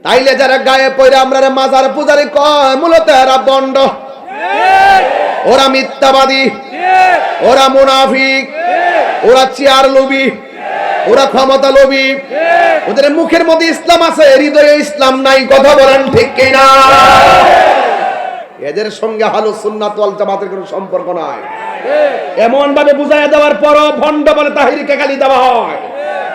তাইলে যারা গায়ে পড়ে আমরা মাজার পূজারি কয় মূলত এরা বন্ড, ওরা মিথ্যাবাদী, ওরা মুনাফিক, ওরা চেয়ার লোভী, ওরা ক্ষমতা লোভী। ওদের মুখের মধ্যে ইসলাম আছে, হৃদয়ে ইসলাম নাই। কথা বলেন ঠিক কিনা? এদের সঙ্গে আহলুস সুন্নাত ওয়াল জামাতের কোনো সম্পর্ক নাই। এমন ভাবে বুঝায় দেওয়ার পরও ভণ্ড বলে তাহিরিকে গালি দেওয়া হয়,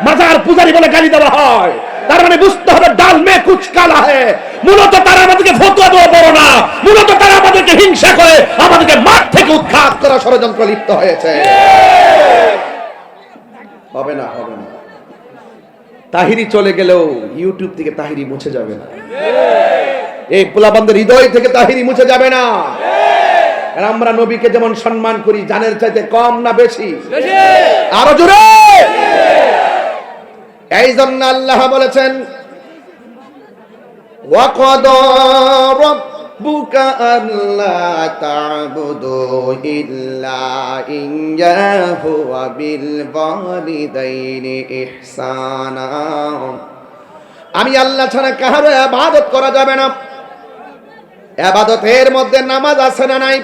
মাজার পূজারি বলে গালি দেওয়া হয়। তার মানে বুঝতে হবে ডাল মে কুছ কালা হে। মূলত তারা আমাদেরকে ফতোয়া দেওয়া বড় না, মূলত তারা আমাদেরকে হিংসা করে আমাদেরকে মাঠ থেকে উৎখাত করা ষড়যন্ত্র লিপ্ত হয়েছে। হবে না, হবে না। তাহিরি চলে গেলেও ইউটিউব থেকে তাহিরি মুছে যাবে না, এই পোলাপানদের হৃদয় থেকে তাহিরি মুছে যাবে না। আমরা নবীকে যেমন সম্মান করি, জানের চাইতে কম না বেশি? আরো জোরে। এই জন্য আল্লাহ বলেছেন ওয়াকাদা রাব্বুকা আল্লা তা'বুদু ইল্লা ইয়্যাহু ওয়া বিল ওয়ালিদাইনি ইহসানা। আমি আল্লাহ ছাড়া কারো ইবাদত করা যাবে না। ইবাদতের মধ্যে নামাজ আছে না নাই?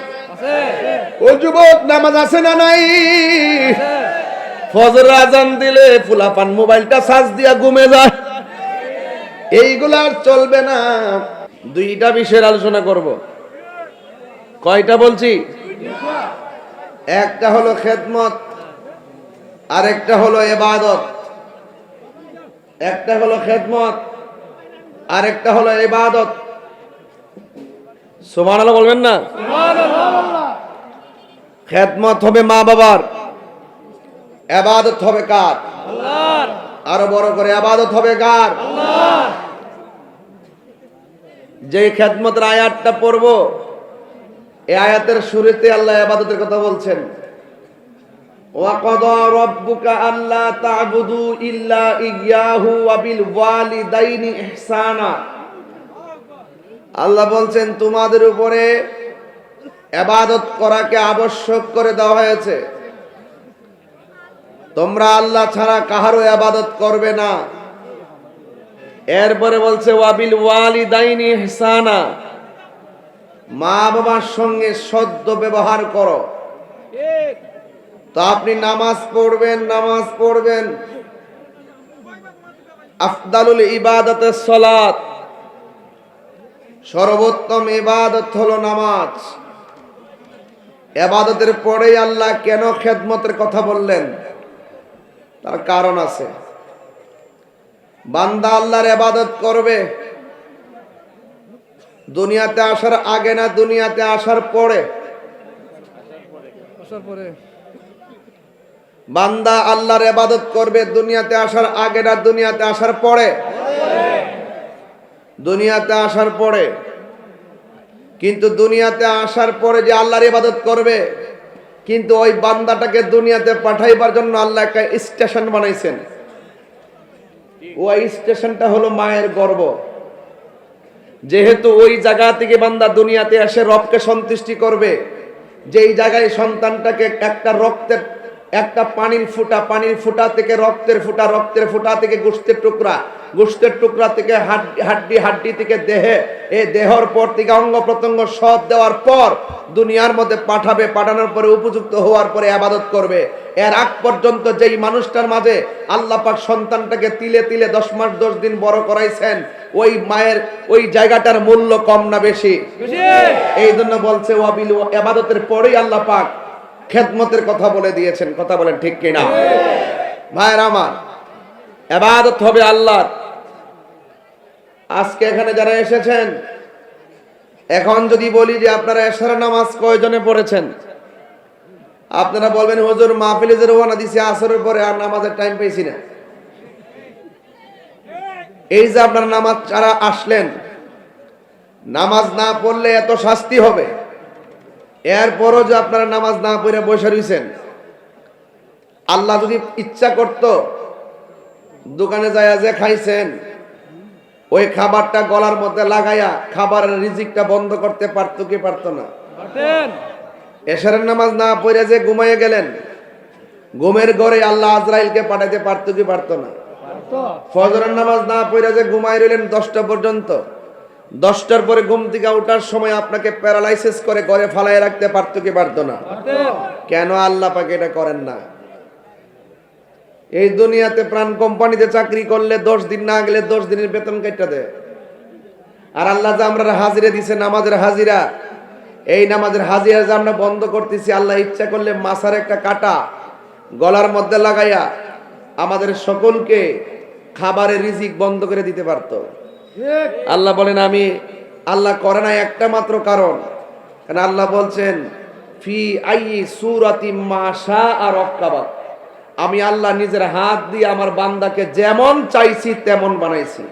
ও যুবক, নামাজ আছে না নাই? ফজর আজান দিলে ফুলাপান মোবাইলটা চার্জ দিয়া ঘুমে যায়, এইগুলা আর চলবে না। দুইটা বিষয়ের আলোচনা করব। কয়টা বলছি? একটা হলো খেদমত, আর একটা হলো ইবাদত। একটা হলো খেদমত, আর একটা হলো ইবাদত। সুবহানাল্লাহ বলবেন না? সুবহানাল্লাহ। খেদমত হবে মা বাবার, ইবাদত হবে কার? আল্লাহর। আরো বড় করে ইবাদত হবে কার? আল্লাহর। যে খেদমতের আয়াতটা পড়ব, এই আয়াতের শুরুতে আল্লাহ ইবাদতের কথা বলছেন। ওয়াকাদা রাব্বুকা আল্লা তা'বুদু ইল্লা ইয়্যাহু ওয়া বিল ওয়ালিদাইনি ইহসানা। আল্লাহ বলছেন তোমাদের উপরে ইবাদত করাকে আবশ্যক করে দেওয়া হয়েছে, তোমরা আল্লাহ ছাড়া কাহারও ইবাদত করবে না। এরপরে বলছে ওয়াবিল ওয়ালিদাইনি ইহসানা, মা বাবার সঙ্গে সদ্য ব্যবহার করো। তো আপনি নামাজ পড়বেন, আফদালুল ইবাদাতুস সালাত, সর্বোত্তম ইবাদত হলো নামাজ। ইবাদতের পরেই আল্লাহ কেন খেদমতের কথা বললেন? তার কারণ আছে। বান্দা আল্লাহর ইবাদত করবে দুনিয়াতে আসার আগে না দুনিয়াতে আসার পরে? বান্দা আল্লাহর ইবাদত করবে দুনিয়াতে আসার আগে না দুনিয়াতে আসার পরে? দুনিয়াতে আসার পরে। কিন্তু দুনিয়াতে আসার পরে যে আল্লাহর ইবাদত করবে, কিন্তু ওই বান্দাটাকে দুনিয়াতে পাঠাইবার জন্য আল্লাহ একটা স্টেশন বানাইছেন। ওই স্টেশনটা হলো মায়ের গর্ভ। যেহেতু ওই জায়গা থেকে বান্দা দুনিয়াতে এসে রবকে সন্তুষ্টি করবে, যেই জায়গায় সন্তানটাকে একটা পানির ফুটা থেকে রক্তের ফুটা থেকে গোশতের টুকরা থেকে হাড্ডি থেকে দেহে, এই দেহর পর থেকে অঙ্গ প্রত্যঙ্গ সব দেওয়ার পর দুনিয়ার মধ্যে পাঠানোর পরে উপযুক্ত হওয়ার পরে ইবাদত করবে। এর আগ পর্যন্ত যেই মানুষটার মাঝে আল্লাহ পাক সন্তানটাকে তিলে তিলে 10 মাস 10 দিন বড় করাইছেন, ওই মায়ের ওই জায়গাটার মূল্য কম না বেশি? এই জন্য বলছে ওয়াবিল, ইবাদতের পরেই আল্লাহ পাক খেদমতের কথা বলে দিয়েছেন। কথা বলেন ঠিক কিনা? ভাইরা আমার, ইবাদত হবে আল্লাহর। আজকে এখানে যারা এসেছেন, এখন যদি বলি যে আপনারা এশার নামাজ কয়জনে পড়েছেন, আপনারা বলবেন হুজুর মাহফিলে যে রওনা দিছি আসরের পরে আর নামাজের টাইম পেয়েছি না। এই যে আপনারা নামাজ ছাড়া আসলেন, নামাজ না পড়লে এত শাস্তি হবে, এরপরও যে আপনারা নামাজ না পড়ে বসে রয়েছেন, আল্লাহ যদি ইচ্ছা করত দোকানে যায় যে খাইছেন, ওই খাবারটা গলার মধ্যে লাগাইয়া খাবারের রিজিকটা বন্ধ করতে পারতো কি পারতো না? এশারের নামাজ না পড়ে যে ঘুমাইয়ে গেলেন, ঘুমের ঘরে আল্লাহ আজরাইলকে পাঠাতে পারতো কি পারতো না? ফজরের নামাজ না পড়ে যে ঘুমাই রইলেন 10টা পর্যন্ত, 10টার পরে ঘুম থেকে ওঠার সময় আপনাকে প্যারালাইসিস করে ঘরে ফালায় রাখতে পারতো কি পারতো না? কেন আল্লাহ পাক এটা করেন না? এই দুনিয়াতে প্রাণ কোম্পানিতে চাকরি করলে 10 দিন না গেলে 10 দিনের বেতন কেটে দেয়। আর আল্লাহ যে আমরা হাজিরা দিছে, নামাজের হাজিরা, এই নামাজের হাজিরা যে আমরা বন্ধ করতেছি, আল্লাহ ইচ্ছা করলে মাসার একটা কাটা গলার মধ্যে লাগাইয়া আমাদের সকলকে খাবারের রিজিক বন্ধ করে দিতে পারতো। আল্লাহ বলেন আমি আল্লাহ করে না একটা মাত্র কারণ, কারণ আল্লাহ বলছেন ফি আইয়ি সূরাতিম মা শাআ রাক্কাবা, আমি আল্লাহ নিজের হাত দিয়ে আমার বান্দাকে যেমন চাইছি তেমন বানাইছি।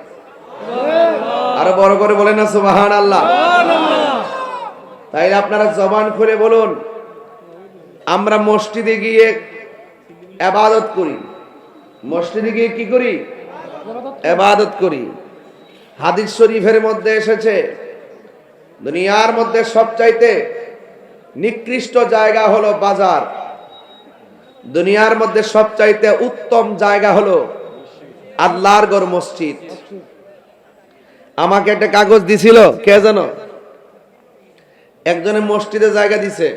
আরো বড় করে বলেন না সুবহানাল্লাহ। তাই আপনারা জবান খুলে বলুন, আমরা মসজিদে গিয়ে ইবাদত করি। মসজিদে গিয়ে কি করি? ইবাদত করি। হাদিস শরীফের মধ্যে এসেছে দুনিয়ার মধ্যে সবচাইতে নিকৃষ্ট জায়গা হলো বাজার, দুনিয়ার মধ্যে সবচাইতে উত্তম জায়গা হলো আল্লাহর ঘর মসজিদ। আমাকে একটা কাগজ দিছিল, কে জানো? একজনের মসজিদে জায়গা দিছে,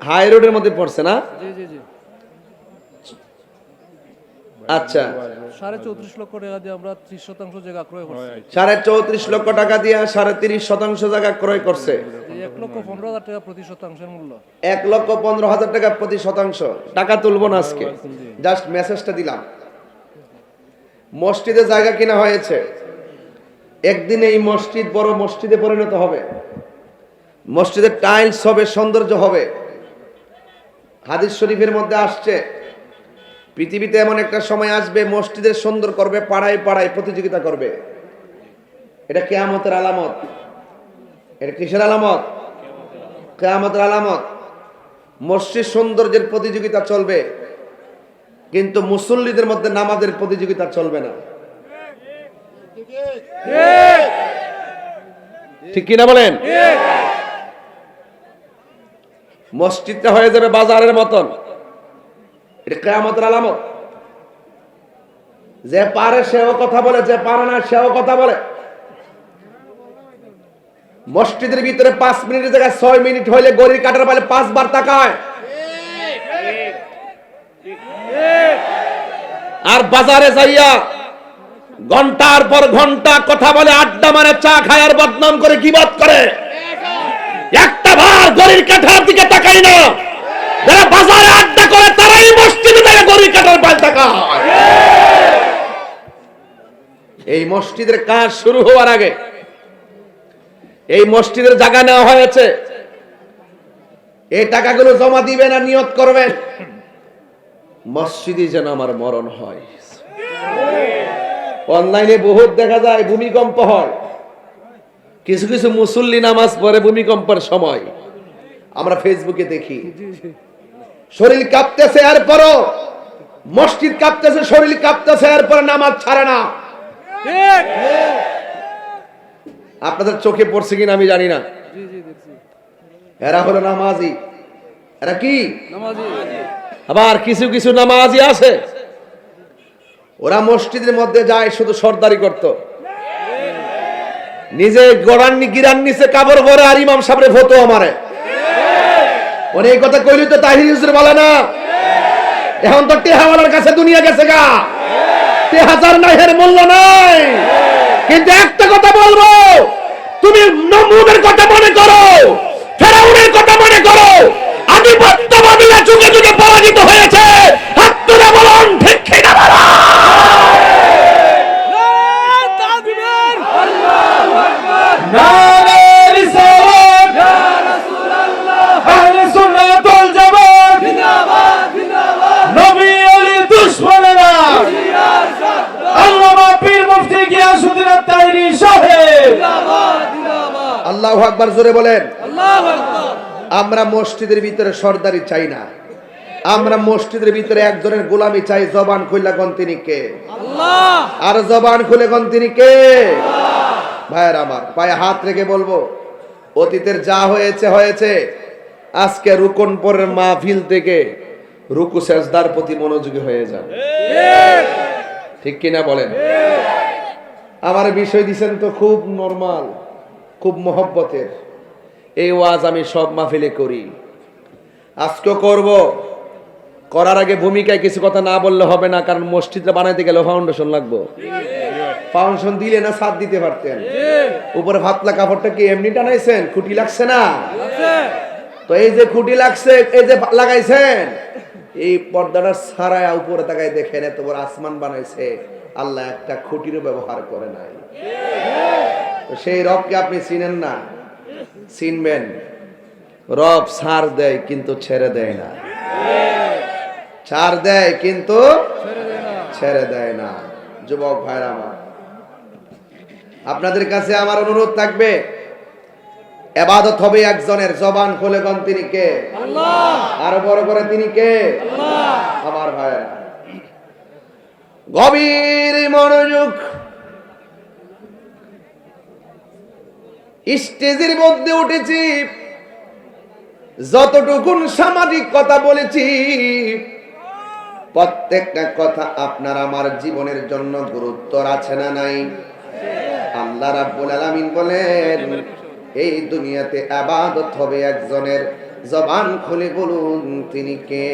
হাই রোডের মধ্যে পড়ছে না? আচ্ছা, 34.5 লক্ষ টাকা দিয়ে আমরা 30% জায়গা ক্রয় করছি। 34.5 লক্ষ টাকা দিয়ে 30.5% জায়গা ক্রয় করছে। 1,15,000 টাকা প্রতি শতাংশের মূল্য। 1,15,000 টাকা প্রতি শতাংশ। টাকা তুলবো না আজকে, জাস্ট মেসেজটা দিলাম। মসজিদে জায়গা কিনা হয়েছে, একদিন এই মসজিদ বড় মসজিদে পরিণত হবে, মসজিদের টাইলস হবে, সৌন্দর্য হবে। হাদিস শরীফের মধ্যে আসছে পৃথিবীতে এমন একটা সময় আসবে মসজিদের সুন্দর করবে, পাড়ায় পাড়ায় প্রতিযোগিতা করবে। এটা কিয়ামতের আলামত। এটা কিসের আলামত? কিয়ামতের আলামত। মসজিদ সৌন্দর্যের প্রতিযোগিতা চলবে, কিন্তু মুসল্লিদের মধ্যে নামাজের প্রতিযোগিতা চলবে না। ঠিক কিনা বলেন? মসজিদটা হয়ে যাবে বাজারের মতন। এটা কিয়ামতের আলামত। যে পারে সেও কথা বলে, যে পারে না সেও কথা বলে। মসজিদের ভিতরে 5 মিনিটের জায়গায় 6 মিনিট হইলে গড়ির কাটার বলে 5 বার তাকায়। আর বাজারে যাইয়া ঘন্টার পর ঘন্টা কথা বলে, আড্ডা মারে, চা খায় আর বদনাম করে, গীবত করে। একটা বার গড়ির কাটার দিকে তাকাই না। যারা বাজারে আড্ডা করে তারাই মসজিদে যায় গড়ির কাটার পাল তাকায়। এই মসজিদের কাজ শুরু হওয়ার আগে এই মসজিদের জায়গা নেওয়া হয়েছে। এই টাকাগুলো জমা দিবেন আর নিয়ত করবেন, মসজিদে যেন আমার মরণ হয়। অনলাইনে বহুত দেখা যায় ভূমিকম্প হয়, কিছু কিছু মুসল্লি নামাজ পড়ে ভূমিকম্পের সময় আমরা ফেসবুকে দেখি। শরীর কাঁপতেছে, এরপরও মসজিদ কাঁপতেছে, শরীর কাঁপতেছে, এরপর নামাজ ছাড়ে না। আপনাদের চোখে পড়ছে কিনা আমি জানি না। এরা হলো নামাজি। এরা কি নামাজি? আবার কিছু কিছু নামাজি আছে, ওরা মসজিদের মধ্যে যায় শুধু সর্দারি করত, নিজে গিরান নিচে কাপড় পরে আর ইমাম সাহেবের ফতোয়া মারে। অনেক কথা কইলি তো তাহির হুজুর বলে না, এখন তো টেহাওয়ালার কাছে দুনিয়া গেছে গা, 1000 নাইহের মূল্য নাই। কিন্তু একটা কথা বলবো, তুমি নমরুদের কথা মনে করো, ফেরাউনের কথা মনে করো, আধিপত্যবাদীরা যুগে যুগে পরাজিত হয়েছে। হাত তুলে বলুন ঠিক কিনা? আল্লাহু আকবার, জোরে বলেন আল্লাহু আকবার। আমরা মসজিদের ভিতরে সর্দারি চাই না, আমরা মসজিদের ভিতরে একজনের গোলামি চাই। জবান খুলে কোন তিনি কে? আল্লাহ। আর জবান খুলে কোন তিনি কে? আল্লাহ। ভাইয়ের আমার, পায়ে হাত রেখে বলবো, অতীতের যা হয়েছে হয়েছে। আজকে রুকনপুরের মাহফিল থেকে রুকু সেজদার প্রতি মনোযোগী হয়ে যান। ঠিক কিনা বলেন? আমার বিষয় দিছেন তো খুব নরমাল, খুব মহব্বতের। এই ওয়াজ আমি সব মাহফিলে করি, আজকেও করব। করার আগে ভূমিকায় কিছু কথা না বললে হবে না, কারণ মসজিদটা বানাইতে গেলে ফাউন্ডেশন লাগবে। ফাউন্ডেশন দিলে না ছাদ দিতে পারতেন। উপরে ভাতলা কাপড়টা কি এমনি টানাইছেন? খুঁটি লাগছে না? তো এই যে খুঁটি লাগছে, এই যে লাগাইছেন, এই পর্দাটা ছাড়ায় উপরে তাকায় দেখেন এত বড় আসমান বানাইছে আল্লাহ, একটা খুঁটিরও ব্যবহার করে নাই। তো সেই রবকে আপনি চিনেন না? চিনবেন। রব ছাড় দেয় কিন্তু ছেড়ে দেয় না, ছাড় দেয় কিন্তু ছেড়ে দেয় না। যুবক ভাইরা আমার, আপনাদের কাছে আমার অনুরোধ থাকবে, ইবাদত হবে একজনের। জবান খুলে কোন তিনি কে? আল্লাহ। আরো বড় করে তিনি কে? আল্লাহ। আমার ভাইরা, গভীর মনোযোগ। স্টেজের মধ্যে উঠেছি, যতটুকুন সামাজিক কথা বলেছি প্রত্যেকটা কথা আপনার আমার জীবনের জন্য গুরুত্ব আছে না নাই? আল্লাহ রাব্বুল আলামিন বলেন, এই দুনিয়াতে ইবাদত হবে একজনের। জবান খুলে বলুন তিনি কে?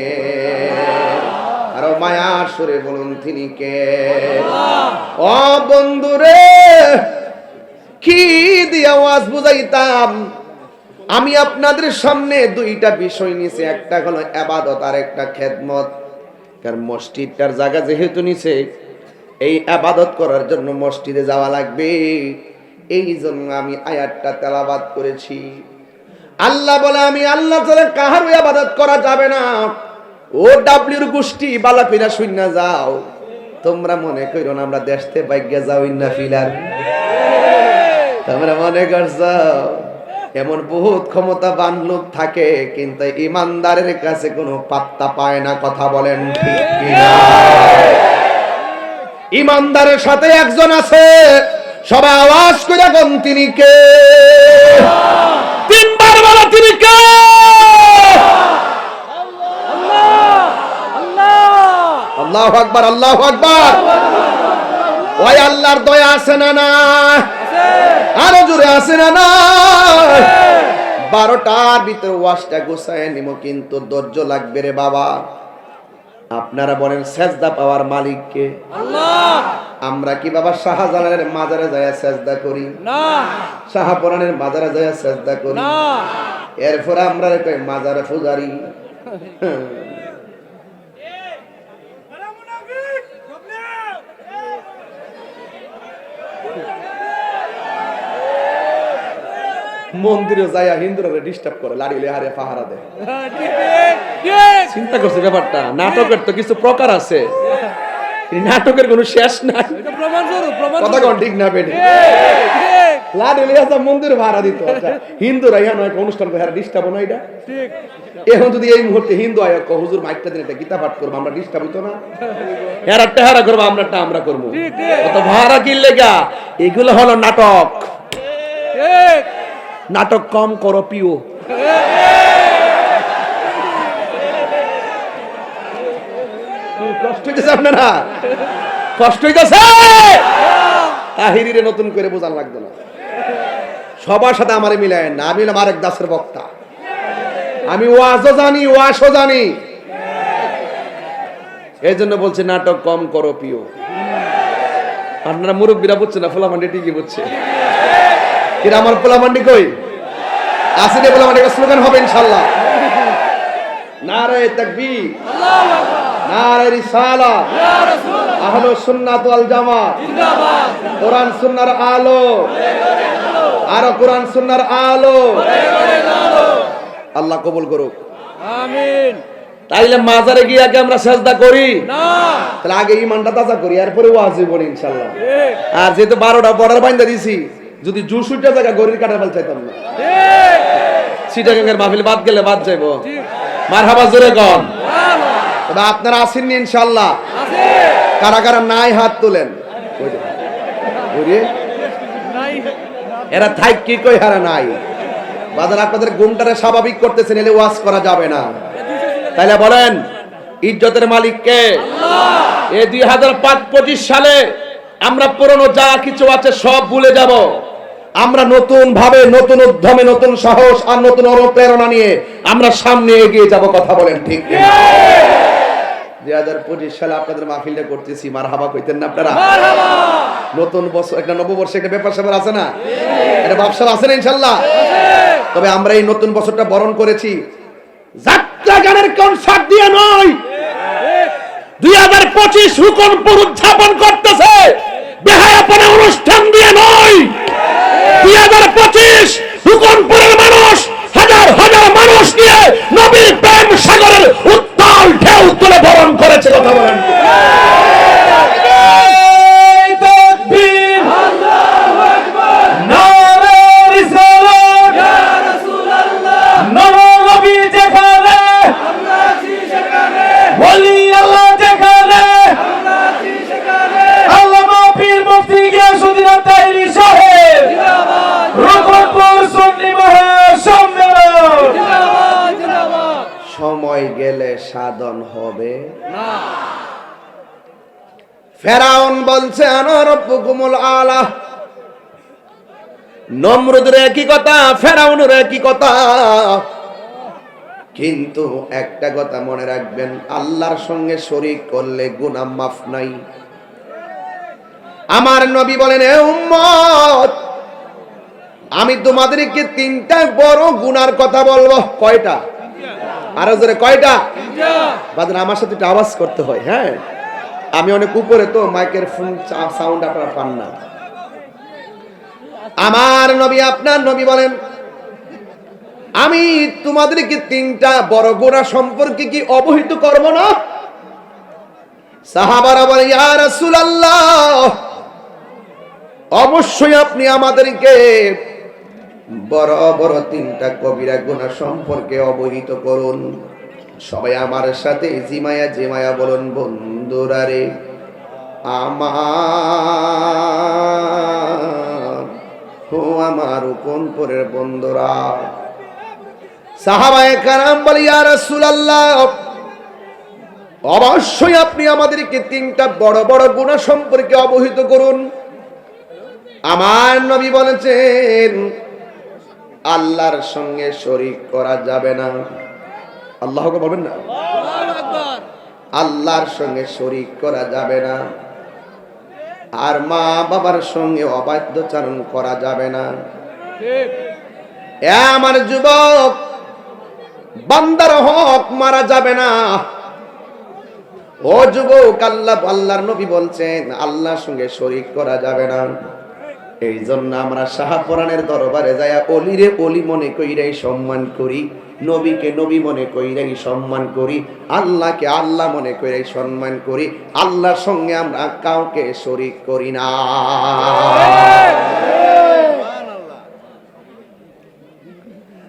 আরো মায়ার সুরে বলুন তিনি কে? ও বন্ধুরে, কি দিয়ে আওয়াজ বুঝাইতাম? আমি আপনাদের সামনে দুইটা বিষয় নিয়েছি, একটা হলো ইবাদত আর একটা খেদমত। কারণ মসজিদটার জায়গা যেহেতু নিছে, এই ইবাদত করার জন্য মসজিদে যাওয়া লাগবে। এই জন্য আমি আয়াতটা তেলাওয়াত করেছি। আল্লাহ বলে, আমি আল্লাহ ছাড়া কাহারও ইবাদত করা যাবে না। ও ডাব্লিউর গোষ্ঠী বালাপিরা শুইনা যাও, তোমরা মনে করো না আমরা দেশতে বাইগা যাও ইন্না ফিলার। তোমরা মনে করছো এমন বহুত ক্ষমতাবান লোক থাকে, কিন্তু ইমানদারের কাছে কোনো পাত্তা পায় না। কথা বলেন ঠিক কিনা? ইমানদারের সাথে একজন আছে, সবাই আওয়াজ করে কোন তিনি কে? তিনবার বলো তিনি কে? আল্লাহু আকবার, আল্লাহু আকবার। ওই আল্লাহর দয়া আছে না না? আরো জোরে আছে না না? 12টার ভিতরে ওয়াজটা গোছায় নিব, কিন্তু ধৈর্য লাগবে রে বাবা। আপনারা বলেন সেজদা পাওয়ার মালিক কে? আল্লাহ। আমরা কি বাবা শাহজালালের মাজারে যায় সেজদা করি? না। শাহপুরানের মাজারে যায় সেজদা করি? না। এরপর আমরা কই মাজারে পূজারি। মন্দিরে যাইয়া হিন্দুরা ডিস্টার্ব করে, লাড়িলে হারে পাহারা দেয়। চিন্তা করছে ব্যাপারটা। নাটকের তো কিছু প্রকার আছে, নাটকের কোনো শেষ নাই। কথা কোন ঠিক না বেটি? লাড়িলে আসা মন্দিরে ভাড়া দিত। হিন্দুরা ইহা নয় অনুষ্ঠান করে ডিস্টার্ব না এটা ঠিক। এখন যদি এই মুহূর্তে হিন্দু আয় হুজুর মাইকটা দিন একটা গীতা পাঠ করবো, আমরা ডিস্টার্ব হইতো না? এর একটা হারা করবো, আমরাটা আমরা করবো। অত ভাড়া কিনলে গা, এগুলো হলো নাটক। নাটক কম করো পিও। কষ্ট হইতেছে আপনারা? কষ্ট হইতেছে? তাহিরিরে নতুন করে বোঝান লাগবে না। সবার সাথে আমারে মিলায় না। আমি হলাম আরেক দাসের বক্তা। আমি ওয়াজও জানি, ওয়াশও জানি। এই জন্য বলছি নাটক কম করো পিও। আপনারা মুরব্বীরা বুঝছে না, ফোলামান্ডি ঠিকই বুঝছে। কিন্তু আমার পোলামান্ডি কই আসেনি? পোলামান্ডি একটা স্লোগান হবে ইনশাআল্লাহ। নারে তাকবীর, আল্লাহু আকবার, নারে রিসালাত, ইয়া রাসূলুল্লাহ, আহলুস সুন্নাত ওয়াল জামাত জিন্দাবাদ, কোরআন সুন্নাহর আলো, আর কোরআন সুন্নাহর আলো, আল্লাহ কবুল করুক, আমিন। তাইলে মাজারে গিয়ে আগে আমরা সেজদা করি না? তাহলে আগে ঈমানটা তাজা করি, এরপরে ওয়াজি বলি ইনশাআল্লাহ। আর যেহেতু 12টা বর্ডার বাইন্দা দিছি, যদি জুসুইটা জায়গা গরির কাটা ফেল চাইতাম না। সিটাগাঙ্গের মাহফিল বাদ গেলে বাদ যাইবো। মারহাবা জোরে কন। তবে আপনারা আসেননি ইনশাআল্লাহ? কারা কারা নাই হাত তোলেন। এরা থাক কি কই হারা নাই। বাজার আপনাদের গুমটারে স্বাভাবিক করতেছেন, এলে ওয়াজ করা যাবে না। তাইলে বলেন ইজ্জতের মালিক কে? এই 2025 সালে আমরা পুরনো যা কিছু আছে সব ভুলে যাব। আমরা নতুন ভাবে, নতুন উদ্যমে, নতুন সাহস আর নতুন অনুপ্রেরণা নিয়ে আমরা সামনে এগিয়ে যাব। কথা বলেন ঠিক কি? 2025 সালে আপনাদের মাহফিলটা করতেছি, মারহাবা কইতেন না আপনারা? নতুন বছর, একটা নববর্ষে একটা ব্যাপার স্যাপার আছে না? এটা ব্যবসা আছে না ইনশাআল্লাহ? তবে আমরা এই নতুন বছরটা বরণ করেছি যাত্রা গানের কনসার্ট দিয়ে নয়। 2025 হুকুমপুর উদযাপন করতেছে বেহায়াপনা অনুষ্ঠান দিয়ে নয়। 2025 হুকুমপুরের মানুষ হাজার হাজার মানুষ নিয়ে নবীর প্রেম সাগরের উত্তাল ঢেউ তুলে বরণ করেছে। কথা বলেন। সময় গেলে সাধন হবে না। ফেরাউন বলছে আনা রাব্বুকুমুল আলা। নমরুদের একই কথা, ফেরাউনের একই কথা। কিন্তু একটা কথা মনে রাখবেন, আল্লাহর সঙ্গে শরীক করলে গুনাহ মাফ নাই। আমার নবী বলেন, এ উম্মত, আমি তোমাদেরকে তিনটা বড় গুনার কথা বলবো। কয়টা? আরো জোরে কয়টা? বাদন আমার সাথে একটু আওয়াজ করতে হয়। হ্যাঁ, আমি অনেক উপরে তো, মাইকের ফোন সাউন্ড আপনারা পান না। আমার নবী, আপনার নবী বলেন, আমি তোমাদেরকে তিনটা বড় গুনাহ সম্পর্কে কি অবহিত করব না? সাহাবারা বলে, ইয়া রাসূলুল্লাহ, অবশ্যই আপনি আমাদেরকে বড় বড় তিনটা কবিরা গুনাহ সম্পর্কে অবহিত করুন। সবাই আমার সাথে জিমায়া জিমায়া বলুন, বন্ধুরা রে আমার কোনপুরের বন্ধুরা। সাহাবায়ে কেরাম বলে, ইয়া রাসূলুল্লাহ, অবশ্যই আপনি আমাদেরকে তিনটা বড় বড় গুনাহ সম্পর্কে অবহিত করুন। আমার নবী বলেছেন, আল্লাহর সঙ্গে শরীক করা যাবে না। আল্লাহকে বলবেন না? আল্লাহর সঙ্গে শরীক করা যাবে না। আর মা বাবার সঙ্গে অবাধ্যচারণ করা যাবে না। এ আমার যুবক, বান্দার হক মারা যাবে না। ও যুবক, আল্লাহর নবী বলছেন আল্লাহর সঙ্গে শরীক করা যাবে না। এই জন্য আমরা শাহপুরানের দরবারে যায়া অলিরে অলি মনে কইরাই সম্মান করি, নবীকে নবী মনে কইরাই সম্মান করি, আল্লাহকে আল্লাহ মনে কইরাই সম্মান করি। আল্লাহর সঙ্গে আমরা কাউকে শরীক করি না।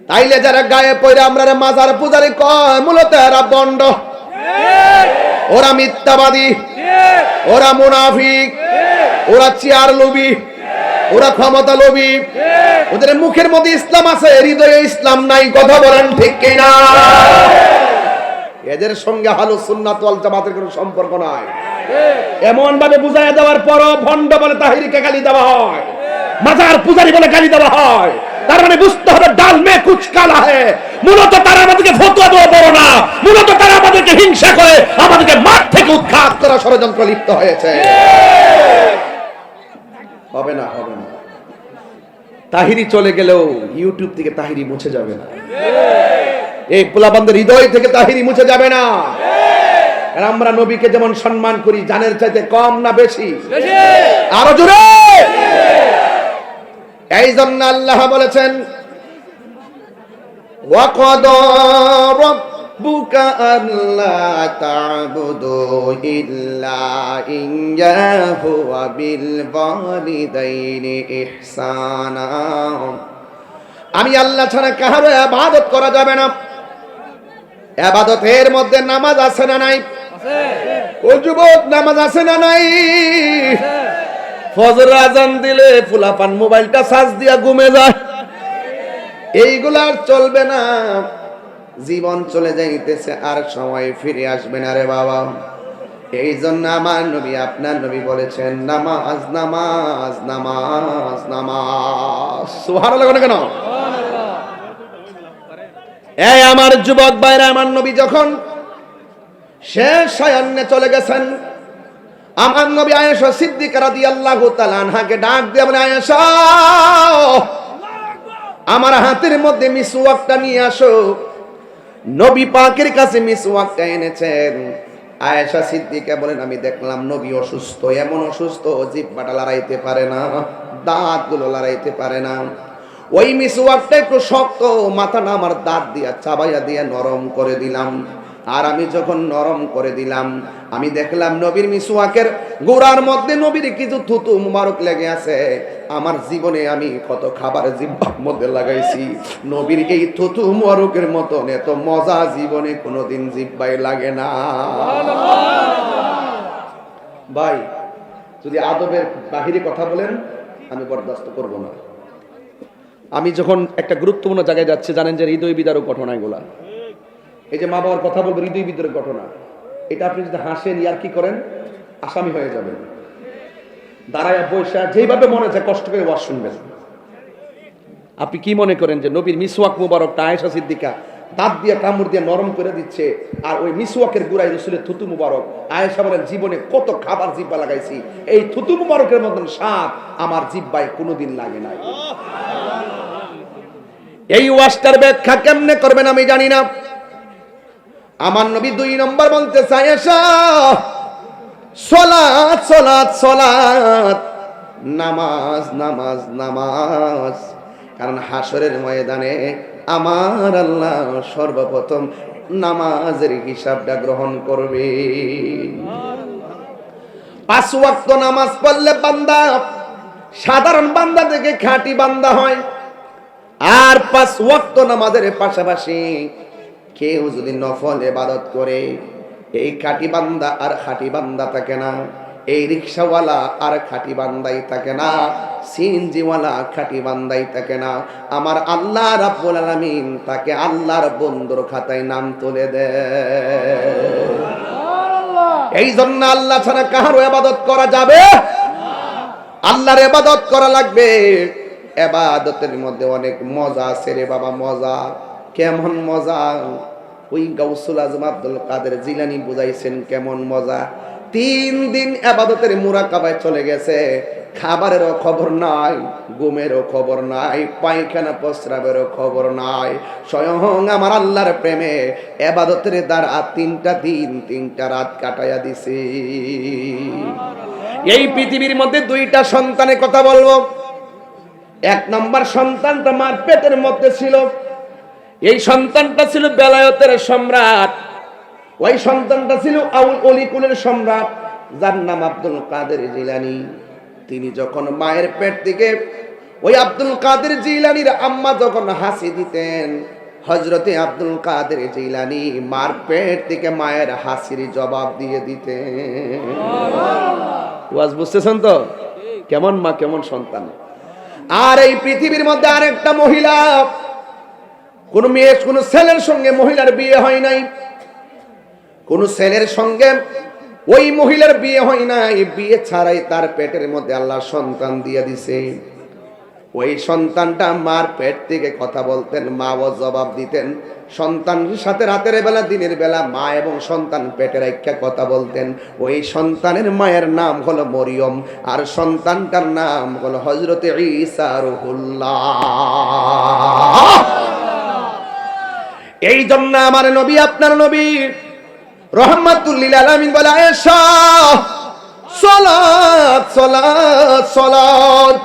তাইলে যারা গায়ে পড়ে আমরা মাজার পূজারি কয়, মূলত এরা বন্ড, ওরা মিথ্যাবাদী, ওরা মুনাফিক, ওরা চেয়ার লোভী, ওরা ক্ষমতা লোভী। ওদের মুখের মধ্যে ইসলাম আছে, হৃদয়ে ইসলাম নাই। কথা বলেন ঠিক কিনা? এদের সঙ্গে আহলুস সুন্নাত ওয়াল জামাতের কোনো সম্পর্ক নাই। এমন ভাবে বুঝাইয়া দেওয়ার পরও ভণ্ড বলে তাহিরিকে গালি দেওয়া হয়, মাজার পূজারি বলে গালি দেওয়া হয়। তার মানে বুঝতে হবে ডাল মে কুছ কালা হে। মূলত তারা আমাদেরকে ফতোয়া দেওয়া বড় না, মূলত তারা আমাদেরকে হিংসা করে আমাদেরকে মাঠ থেকে উৎখাত করা ষড়যন্ত্র লিপ্ত হয়েছে। হবে না, হবে না। তাহিরি চলে গেলেও ইউটিউব থেকে তাহিরি মুছে যাবে না। এই পোলাপানদের হৃদয় থেকে তাহিরি মুছে যাবে না। আর আমরা নবীকে যেমন সম্মান করি, জানের চাইতে কম না বেশি? আরো জোরে। এই জন্য আল্লাহ বলেছেন, ওয়াকাদা রাব্বুকা আল্লা তা'বুদু ইল্লা ইয়্যাহু ওয়া বিল ওয়ালিদাইনি ইহসানা। আমি আল্লাহ ছাড়া কারো ইবাদত করা যাবে না। ইবাদতের মধ্যে নামাজ আছে না নাই? ও যুবক, নামাজ আছে না নাই? ফজর আজান দিলে ফুলাপান মোবাইলটা চার্জ দিয়া ঘুমে যায়। এইগুলা আর চলবে না। জীবন চলে যাইতেছে, আর সময় ফিরে আসবে না রে বাবা। এই জন্য আমার নবী, আপনার নবী বলেছেন, নামাজ নামাজ নামাজ নামাজ। সুবহানাল্লাহ কেন? এই আমার যুবক ভাইরা, আমার নবী যখন শেষ সায়ান্নে চলে গেছেন, আমার নবী আয়েশা সিদ্দিকা রাদিয়াল্লাহু তাআলা আনহাকে ডাক দিয়ে বলেন, আয়েশা, আমার হাতের মধ্যে মিসওয়াকটা নিয়ে আসো। নবী পাকের কাছে মিসওয়াকটা এনেছেন। আয়েশা সিদ্দিকা বলেন, আমি দেখলাম নবী অসুস্থ, এমন অসুস্থ জিহ্বাটা লড়াইতে পারে না, দাঁতগুলো লড়াইতে পারে না। ওই মিসওয়াকটা একটু শক্ত, মাথাটা আমার দাঁত দিয়া চাবাইয়া দিয়ে নরম করে দিলাম। আর আমি যখন নরম করে দিলাম, আমি দেখলাম নবীর মিসওয়াকের গোড়ার মধ্যে নবীর কিছু থুতু মুবারক লেগে আছে। আমার জীবনে আমি কত খাবার জিহ্বার মধ্যে লাগাইছি, নবীর এই থুতু মুবারকের মতন এত মজা জীবনে কোনোদিন জিহ্বায় লাগে না। ভাই, যদি আদবের বাহিরে কথা বলেন আমি বরদাস্ত করব না। আমি যখন একটা গুরুত্বপূর্ণ জায়গায় যাচ্ছি, জানেন যে হৃদয় বিদারক ঘটনা এগুলা, এই যে মা বাবার কথা বলবো, হৃদয় বিদারক ঘটনা, এটা আপনি যদি হাসেন ইয়ার কি করেন, আসামি হয়ে যাবেন। দাঁড়ায় বৈশা যেইভাবে মনে হচ্ছে কষ্ট করে ওয়াজ শুনবেন। আপনি কি মনে করেন যে নবীর মিসওয়াক মুবারকটা আয়েশা সিদ্দিকা দাঁত দিয়ে কামড় দিয়ে নরম করে দিচ্ছে, আর ওই মিসওয়াকের গুড়ায় রসুলের থুতু মুবারক। আয়েশা বলেন, জীবনে কত খাবার জিব্বা লাগাইছি, এই থুতু মুবারকের মতন স্বাদ আমার জিব্বায় কোনোদিন লাগে নাই। এই ওয়াজটার ব্যাখ্যা কেমনে করবেন আমি জানি না। আমার নবী 2 নম্বর বলতে চায়, আয়েশা, সালাত সালাত সালাত, নামাজ নামাজ নামাজ। কারণ হাসরের ময়দানে আমার আল্লাহ সর্বপ্রথম নামাজের হিসাবটা গ্রহণ করবে। 5 ওয়াক্ত নামাজ পড়লে বান্দা সাধারণ বান্দা থেকে খাঁটি বান্দা হয়। আর 5 ওয়াক্ত নামাজের পাশাপাশি কেউ যদি নফল ইবাদত করে, এই খাঁটি বান্দা আর খাঁটি বান্দা থাকে না, এই রিকশাওয়ালা আর খাঁটি বান্দাই থাকে না, সিএনজিওয়ালা খাঁটি বান্দাই থাকে না। আমার আল্লাহ রাব্বুল আলামিন তাকে আল্লাহর বন্ধুর খাতায় নাম তুলে দেয়। এই জন্য আল্লাহ ছাড়া কারো ইবাদত করা যাবে না, আল্লাহর ইবাদত করা লাগবে। ইবাদতের মধ্যে অনেক মজা আছে রে বাবা, মজা। কেমন মজা? ওই গাউসুল আজম আব্দুল কাদের জিলানী বুঝাইছেন কেমন মজা। 3 দিন ইবাদতের মুরাকাবায় চলে গেছে, খাবারেরও খবর নাই, ঘুমেরও খবর নাই, পায়খানা প্রস্রাবেরও খবর নাই। স্বয়ং আমার আল্লাহর প্রেমে ইবাদতের দ্বারা 3টা দিন 3টা রাত কাটাইয়া দিছি। এই পৃথিবীর মধ্যে 2টা সন্তানের কথা বলবো। 1 নম্বর সন্তানটা মার পেটের মধ্যে ছিল, এই সন্তানটা ছিল বেলায়েতের সম্রাট। ওই সন্তানটা ছিল অলিকুলের সম্রাট, যার নাম আব্দুল কাদের জিলানী। তিনি যখন মায়ের পেট থেকে, ওই আব্দুল কাদের জিলানীর আম্মা যখন হাসি দিতেন, হযরতে আব্দুল কাদের জিলানী মার পেট থেকে মায়ের হাসির জবাব দিয়ে দিতেন। ওয়াজ বুঝতেছেন তো? কেমন মা কেমন সন্তান। আর এই পৃথিবীর মধ্যে আরেকটা মহিলা, কোন মেয়ে, কোন ছেলের সঙ্গে মহিলার বিয়ে হয় নাই, কোন ছেলের সঙ্গে ওই মহিলার বিয়ে হয় নাই। বিয়ে ছাড়াই তার পেটের মধ্যে আল্লাহ সন্তান দিয়ে দিছে। ওই সন্তানটা মার পেট থেকে কথা বলতেন, মাও জবাব দিতেন। সন্তানের সাথে রাতের বেলা দিনের বেলা মা এবং সন্তান পেটে রাখা কথা বলতেন। ওই সন্তানের মায়ের নাম হলো মরিয়ম, আর সন্তানটার নাম হলো হযরতে ঈসা রূহুল্লাহ। এই জন্য আমার নবী, আপনার নবী রাহমাতুল লিল আলামিন বলে, আয়েশা, সালাত সালাত সালাত।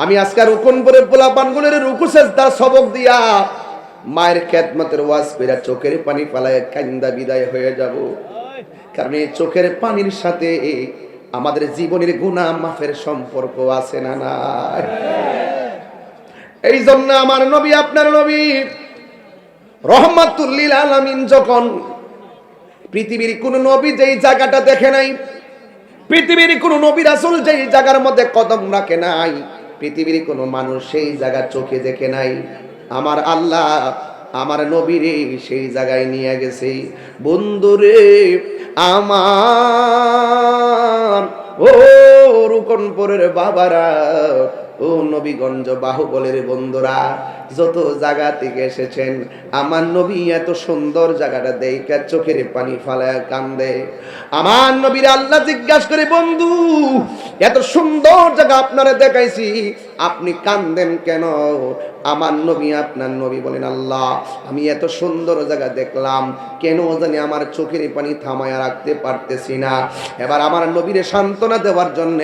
আমি আজকে রুকুন পরে পোলাপানগুলোর রুকু সেজদার সবক দিয়া মায়ের খেদমতের ওয়াজ কইরা চোখের পানি ফেলায় কান্দা বিদায় হয়ে যাব। কারণ এই চোখের পানির সাথে আমাদের জীবনের গুনাহ মাফের সম্পর্ক আছে না নাই? এই জন্য আমার নবী, আপনার নবী রাহমাতুল লিল আলামিন যখন পৃথিবীর কোন নবী যেই জায়গাটা দেখে নাই, পৃথিবীর কোন নবী রাসূল যেই জায়গার মধ্যে কদম রাখে নাই, পৃথিবীর কোন মানুষ সেই জায়গা চোখে দেখে নাই, আমার আল্লাহ আমার নবীরে সেই জায়গায় নিয়ে গেছে। বন্ধুরে আমার, ও রুকনপুরের বাবারা, ও নবীগঞ্জ বাহুবলের বন্ধুরা, যত জায়গা থেকে এসেছেন, আমার নবী এত সুন্দর জায়গাটা দেখে চোখের পানি ফালায় কান্দে। আমার নবীর আল্লাহ জিজ্ঞাসা করে, বন্ধু এত সুন্দর জায়গা আপনারা দেখাইছি, আপনি কান্দেন কেন? আমার নবী, আপনার নবী বলেন, আল্লাহ আমি এত সুন্দর জায়গা দেখলাম, কেন জানি আমার চোখের পানি থামায়া রাখতে পারতেছি না। এবার আমার নবীরে সান্ত্বনা দেওয়ার জন্য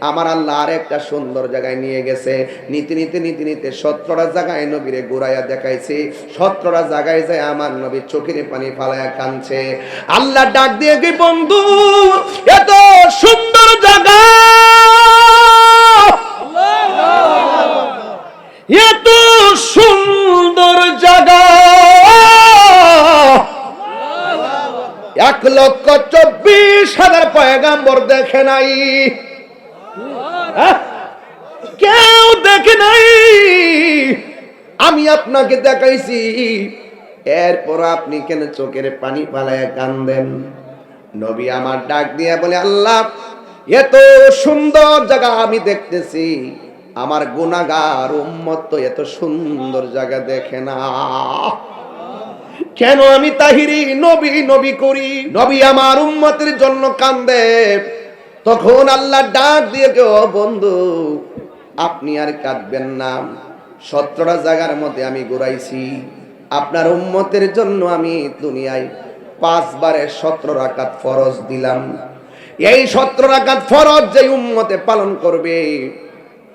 আমার আল্লাহ আর একটা সুন্দর জায়গায় নিয়ে গেছে। নিতে নিতে নিতে নিতে 17টা জায়গায় নবীরে ঘুরাইয়া দেখাইছে। 17টা জায়গায় যায় আমার নবী চোখের পানি ফালায়া কাঁদছে। আল্লাহ ডাক দিয়ে কি, বন্ধু এত সুন্দর জায়গা, এত সুন্দর জায়গা 1,24,000 পয়গাম্বর দেখে নাই, কেউ দেখে নাই। আমি আপনাকে দেখাইছি, এরপর আপনি কেন চোখের পানি ফালায় কান্দেন? নবী আমার ডাক দিয়ে বলে, আল্লাহ এত সুন্দর জায়গা আমি দেখতেছি, আমার গুনাহগার উম্মত তো এত সুন্দর জায়গা দেখে না, কেন আমি তাহিরি নবী নবী করি? নবী আমার উম্মতের জন্য কান্দে। তখন আল্লাহ ডাক দিয়ে কে, ও বন্ধু আপনি আর কাঁদবেন না, 17টা জায়গার মধ্যে আমি ঘুরাইছি, আপনার উম্মতের জন্য আমি দুনিয়ায় 5 বারে 17 রাকাত ফরজ দিলাম। এই 17 রাকাত ফরজ যে উম্মতে পালন করবে,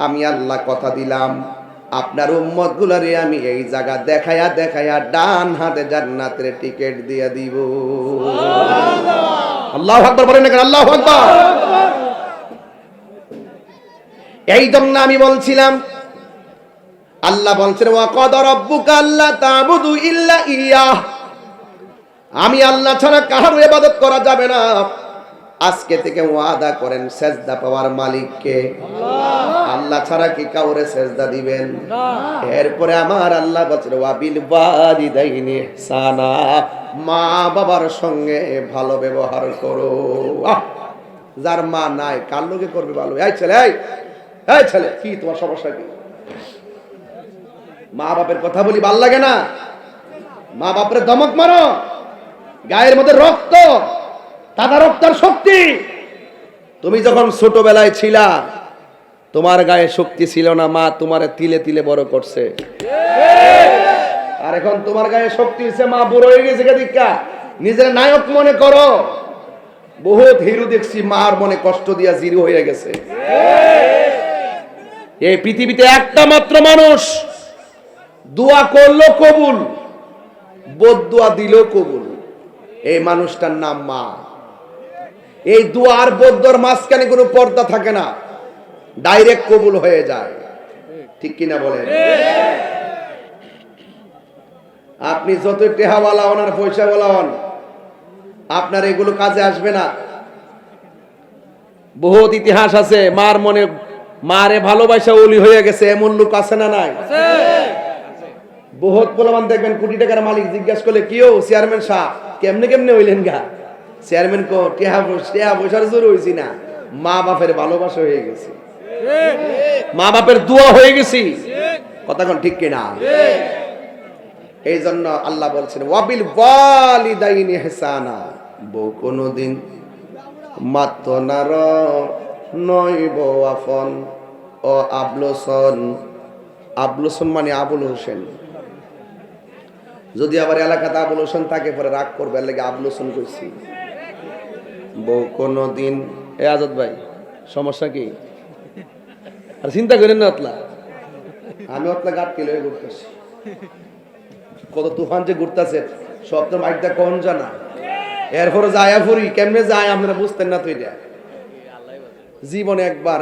আমি আল্লাহ কথা দিলাম আপনার উম্মত গুলারে আমি এই জায়গা দেখায়া দেখায়া ডান হাতে জান্নাতের টিকিট দিয়ে দিব। আল্লাহু আকবার বলেন না, আল্লাহু আকবার। এই জন্য আমি বলছিলাম, আল্লাহ বলছেন ওয়া ক্বাদা রাব্বুকা আল্লা তা'বুদু ইল্লা ইয়াহ, আমি আল্লাহ ছাড়া কারো ইবাদত করা যাবে না। আজকে থেকে ওয়াদা করেন সেজদা পাওয়ার মালিককে, আল্লাহ ছাড়া কি কাউরে সেজদা দিবেন? এরপরে আমার আল্লাহ বলছেন ওয়া বিল ওয়ালিদাইনি ইহসানা, মা বাবার সঙ্গে ভালো ব্যবহার করো। যার মা নাই কার লগে করবে ভালো? এই ছেলে, এই ছেলে, কি তোমার সমস্যা কি? মা বাপের কথা বলি ভাল লাগে না? মা বাপের ধমক মারো, গায়ের মধ্যে রক্ত, তাদের রক্তের শক্তি। তুমি যখন ছোটবেলায় ছিলা, তোমার গায়ে শক্তি ছিল না, মা তোমারে তিলে তিলে বড় করছে। আর এখন তোমার গায়ে শক্তি হচ্ছে, মা বুড়ো হয়ে গেছে, দীক্ষা নিজের নায়ক মনে করো। বহুত হিরো দেখছি মার মনে কষ্ট দিয়া জিরো হয়ে গেছে। এই পৃথিবীতে একটা মাত্র মানুষ দোয়া করলো কবুল, বদদুয়া দিলেও কবুল, এই মানুষটার নাম মা। এই দোয়া আর বদদুয়ার মাঝখানে কোনো পর্দা থাকে না, ডাইরেক্ট কবুল হয়ে যায়। ঠিক কিনা বলেন? আপনি যত টেহাওয়ালা হন আর পয়সাওয়ালা হন, আপনার এগুলো কাজে আসবে না। বহুত ইতিহাস আছে, মার মনে মারে ভালোবাসা ওলি হয়ে গেছে, এমন লোক আছে না নাই? বহুত বলবান দেখবেন কোটি টাকার মালিক জিজ্ঞাসা করলে কিও চেয়ারম্যান সাহেব কেমনে কেমনে হইলেন গা? চেয়ারম্যান কো টেহা পয়সার জোর হইছি না, মা বাপের ভালোবাসা হয়ে গেছে, মা বাপের দোয়া হয়ে গেছি। কথা কোন ঠিক কিনা? এই জন্য আল্লাহ বলছেন ওয়াবিল ওয়ালিদাইনি ইহসানা, বউ কোনদিন মাত্র নার নয় বউ আফন ও আবলোসন। আবলোসন মানে আবুল হোসেন। যদি আবার এলাকাতে আবুল হোসেন থাকে পরে রাগ করবে, লাগে আবলোসন কইছি। বউ কোনদিন, এ আজাদ ভাই সমস্যা কি? আর চিন্তা করেন না, অতলা আমি অতলা গাট কিলো ঘুরতেছি, কত তুফান যে ঘুরতেছে, সব তো মাইকটা কোন জানা। এরপরে যায়া ফুরি কেমনে যায় আপনারা বুঝতেন না তো। এটা জীবন একবার,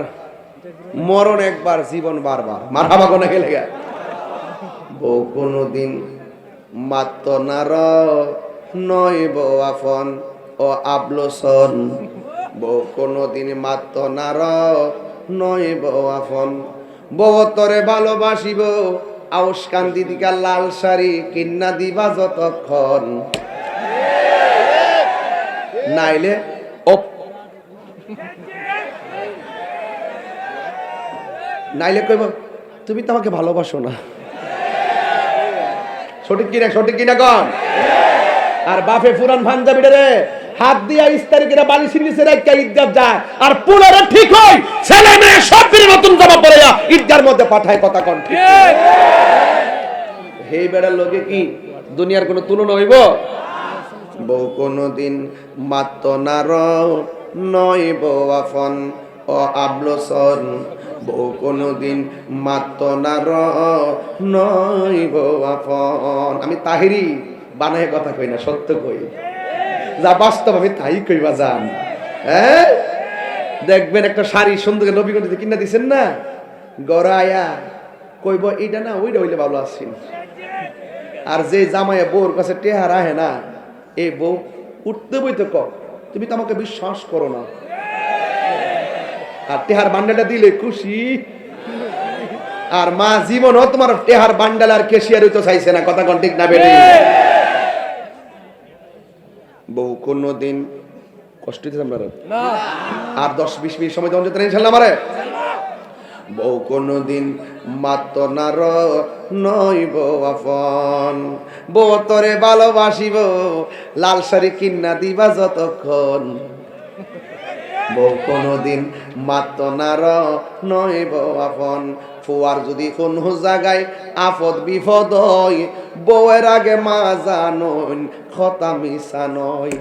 মরণ একবার, জীবন বারবার। মারহাবা কোনে গেলে গা। বউ কোনদিন মাত্র নার নয় বউ আফন ও আবলোসন, বউ কোনদিন মাত্র নার নয় বউ আফন। বউ তরে ভালোবাসিব আউশ কান্দি দিকা লাল শাড়ি কিন্না দিবা যতক্ষণ, নাইলে নাইলে কইব তুমি তো আমাকে ভালোবাসো না। সঠিক কিনা কন? আর বাপে পুরান পাঞ্জাবিটা রে হাত দিয়া ইস্তারিকেরা বালিশের নিচে রাখা ঈদগাহ যায়, আর পুলারে ঠিক হয় ছেলে মেয়ে সব দিন নতুন জামা পরে ঈদগাহর মধ্যে পাঠায়। কথা কন ঠিক? হেই বেড়ার লোকে কি দুনিয়ার কোনো তুলনা হইব? বউ কোনদিন মাত্র নার নয় বউ আফন ও আবলসন, বউ কোনদিন মাত্র নার নয় বউ আফন। আমি তাহিরি বানায় কথা কই না, সত্য কই, যা বাস্তব আমি তাই কইবা জান। হ্যাঁ, দেখবেন একটা শাড়ি সুন্দর নবীগঞ্জে কিনা দিচ্ছেন না, গড়ায়া কইব এইটা না ওইটা হইলে ভালো আছেন। আর যে জামাইয়া বউর কাছে টেহার আহে না, এই বউ উঠতে বইতে ক তুমি তো আমাকে বিশ্বাস করো না, আর টেহার বান্ডালটা দিলে খুশি। আর মা জীবনও তোমার টেহার বান্ডাল আর কেশিয়ার হইতে চাইছে না। কথা কোন ঠিক না বেটি? বউ কোনদিন কষ্ট দিতে আমরা না, আর 10-20 মিনিট সময় দেওয়া যেত না ইনশাআল্লাহ আমারে। বউ কোনদিন মাত্র নার নয় বউ আফন, বউ তোরে ভালোবাসিব লাল শাড়ি কিন্না দিবা যতক্ষণ, বউ কোনদিন মাত্র নার নয় বউ আফন। ফুয়ার যদি কোন জায়গায় আফদ বিপদ হয়, বউয়ের আগে মা জানন কথা মিশা নয়।